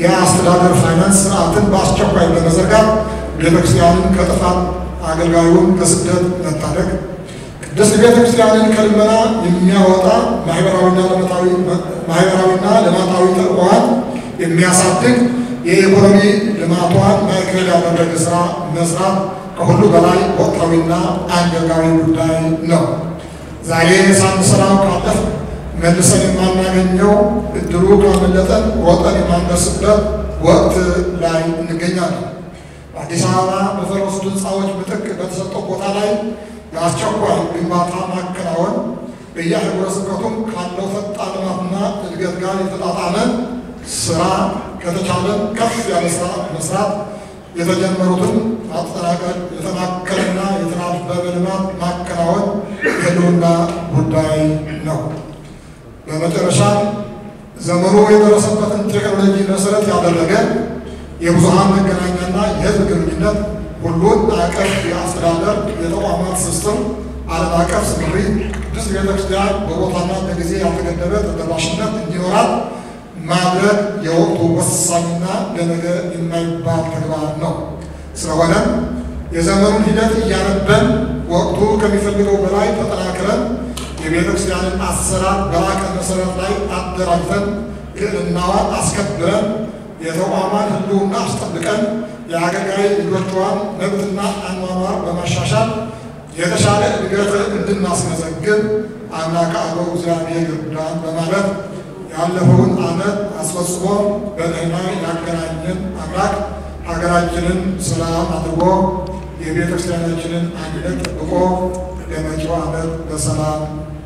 የአስተዳደር ፋይናንስ ስርዓትን በአስቸኳይ በመዘርጋት ቤተክርስቲያንን ከጥፋት አገልጋዩን ከስደት መታደግ፣ ቅድስት ቤተክርስቲያንን ከልመና የሚያወጣ ማህበራዊና ልማታዊ ተቋማት የሚያሳድግ የኢኮኖሚ ልማቷን ማዕከል ያደረገ ስራ መስራት ከሁሉ በላይ ወቅታዊና አንገብጋቢ ጉዳይ ነው። ዛሬ ሳንሰራው ካለፍ መልሰን የማናገኘው እድሉ ካመለጠን ሮጠን የማንደርስበት ወቅት ላይ እንገኛለን። በአዲስ አበባ በፈረሱ ህንፃዎች ምትክ በተሰጠው ቦታ ላይ የአስቸኳይ ግንባታ ማከናወን በየአህጉረ ስብከቱም ካለው ፈጣን ልማትና እድገት ጋር የተጣጣመ ስራ ከተቻለም ከፍ ያለ ስራ መስራት የተጀመሩትን ማጠናቀቅ የተማከለና የተናበበ ልማት ማከናወን የህልውና ጉዳይ ነው። በመጨረሻ ዘመኑ የደረሰበትን ቴክኖሎጂ መሰረት ያደረገ የብዙሃን መገናኛና የህዝብ ግንኙነት ሁሉን አቀፍ የአስተዳደር የተቋማት ሲስተም ዓለም አቀፍ ስምሪት ቅድስት ቤተክርስቲያን በቦታና በጊዜ ያልተገደበ ተደራሽነት እንዲኖራት ማድረግ የወቅቱ ወሳኝና ለነገ የማይባል ተግባር ነው። ስለሆነም የዘመኑን ሂደት እያነበን ወቅቱ ከሚፈልገው በላይ ተጠናክረን የቤተክርስቲያንን አሰራር በላቀ መሰረት ላይ አደራጅተን ልዕልናዋን አስከብረን የተቋማት ህልውና አስጠብቀን የአገልጋይ ልጆቿን መብትና አኗኗር በማሻሻል የተሻለ እድገት እንድናስመዘግብ አምላከ አበው እግዚአብሔር ይርዳን በማለት ያለፈውን ዓመት አስፈጽሞ በደህና ያገናኘን አምላክ ሀገራችንን ሰላም አድርጎ የቤተክርስቲያናችንን አንድነት ጠብቆ ለመጪው ዓመት በሰላም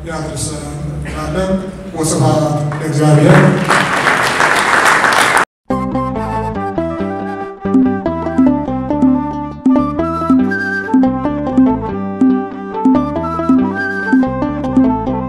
ያድርሰን እንላለን። ወስብሐት ለእግዚአብሔር።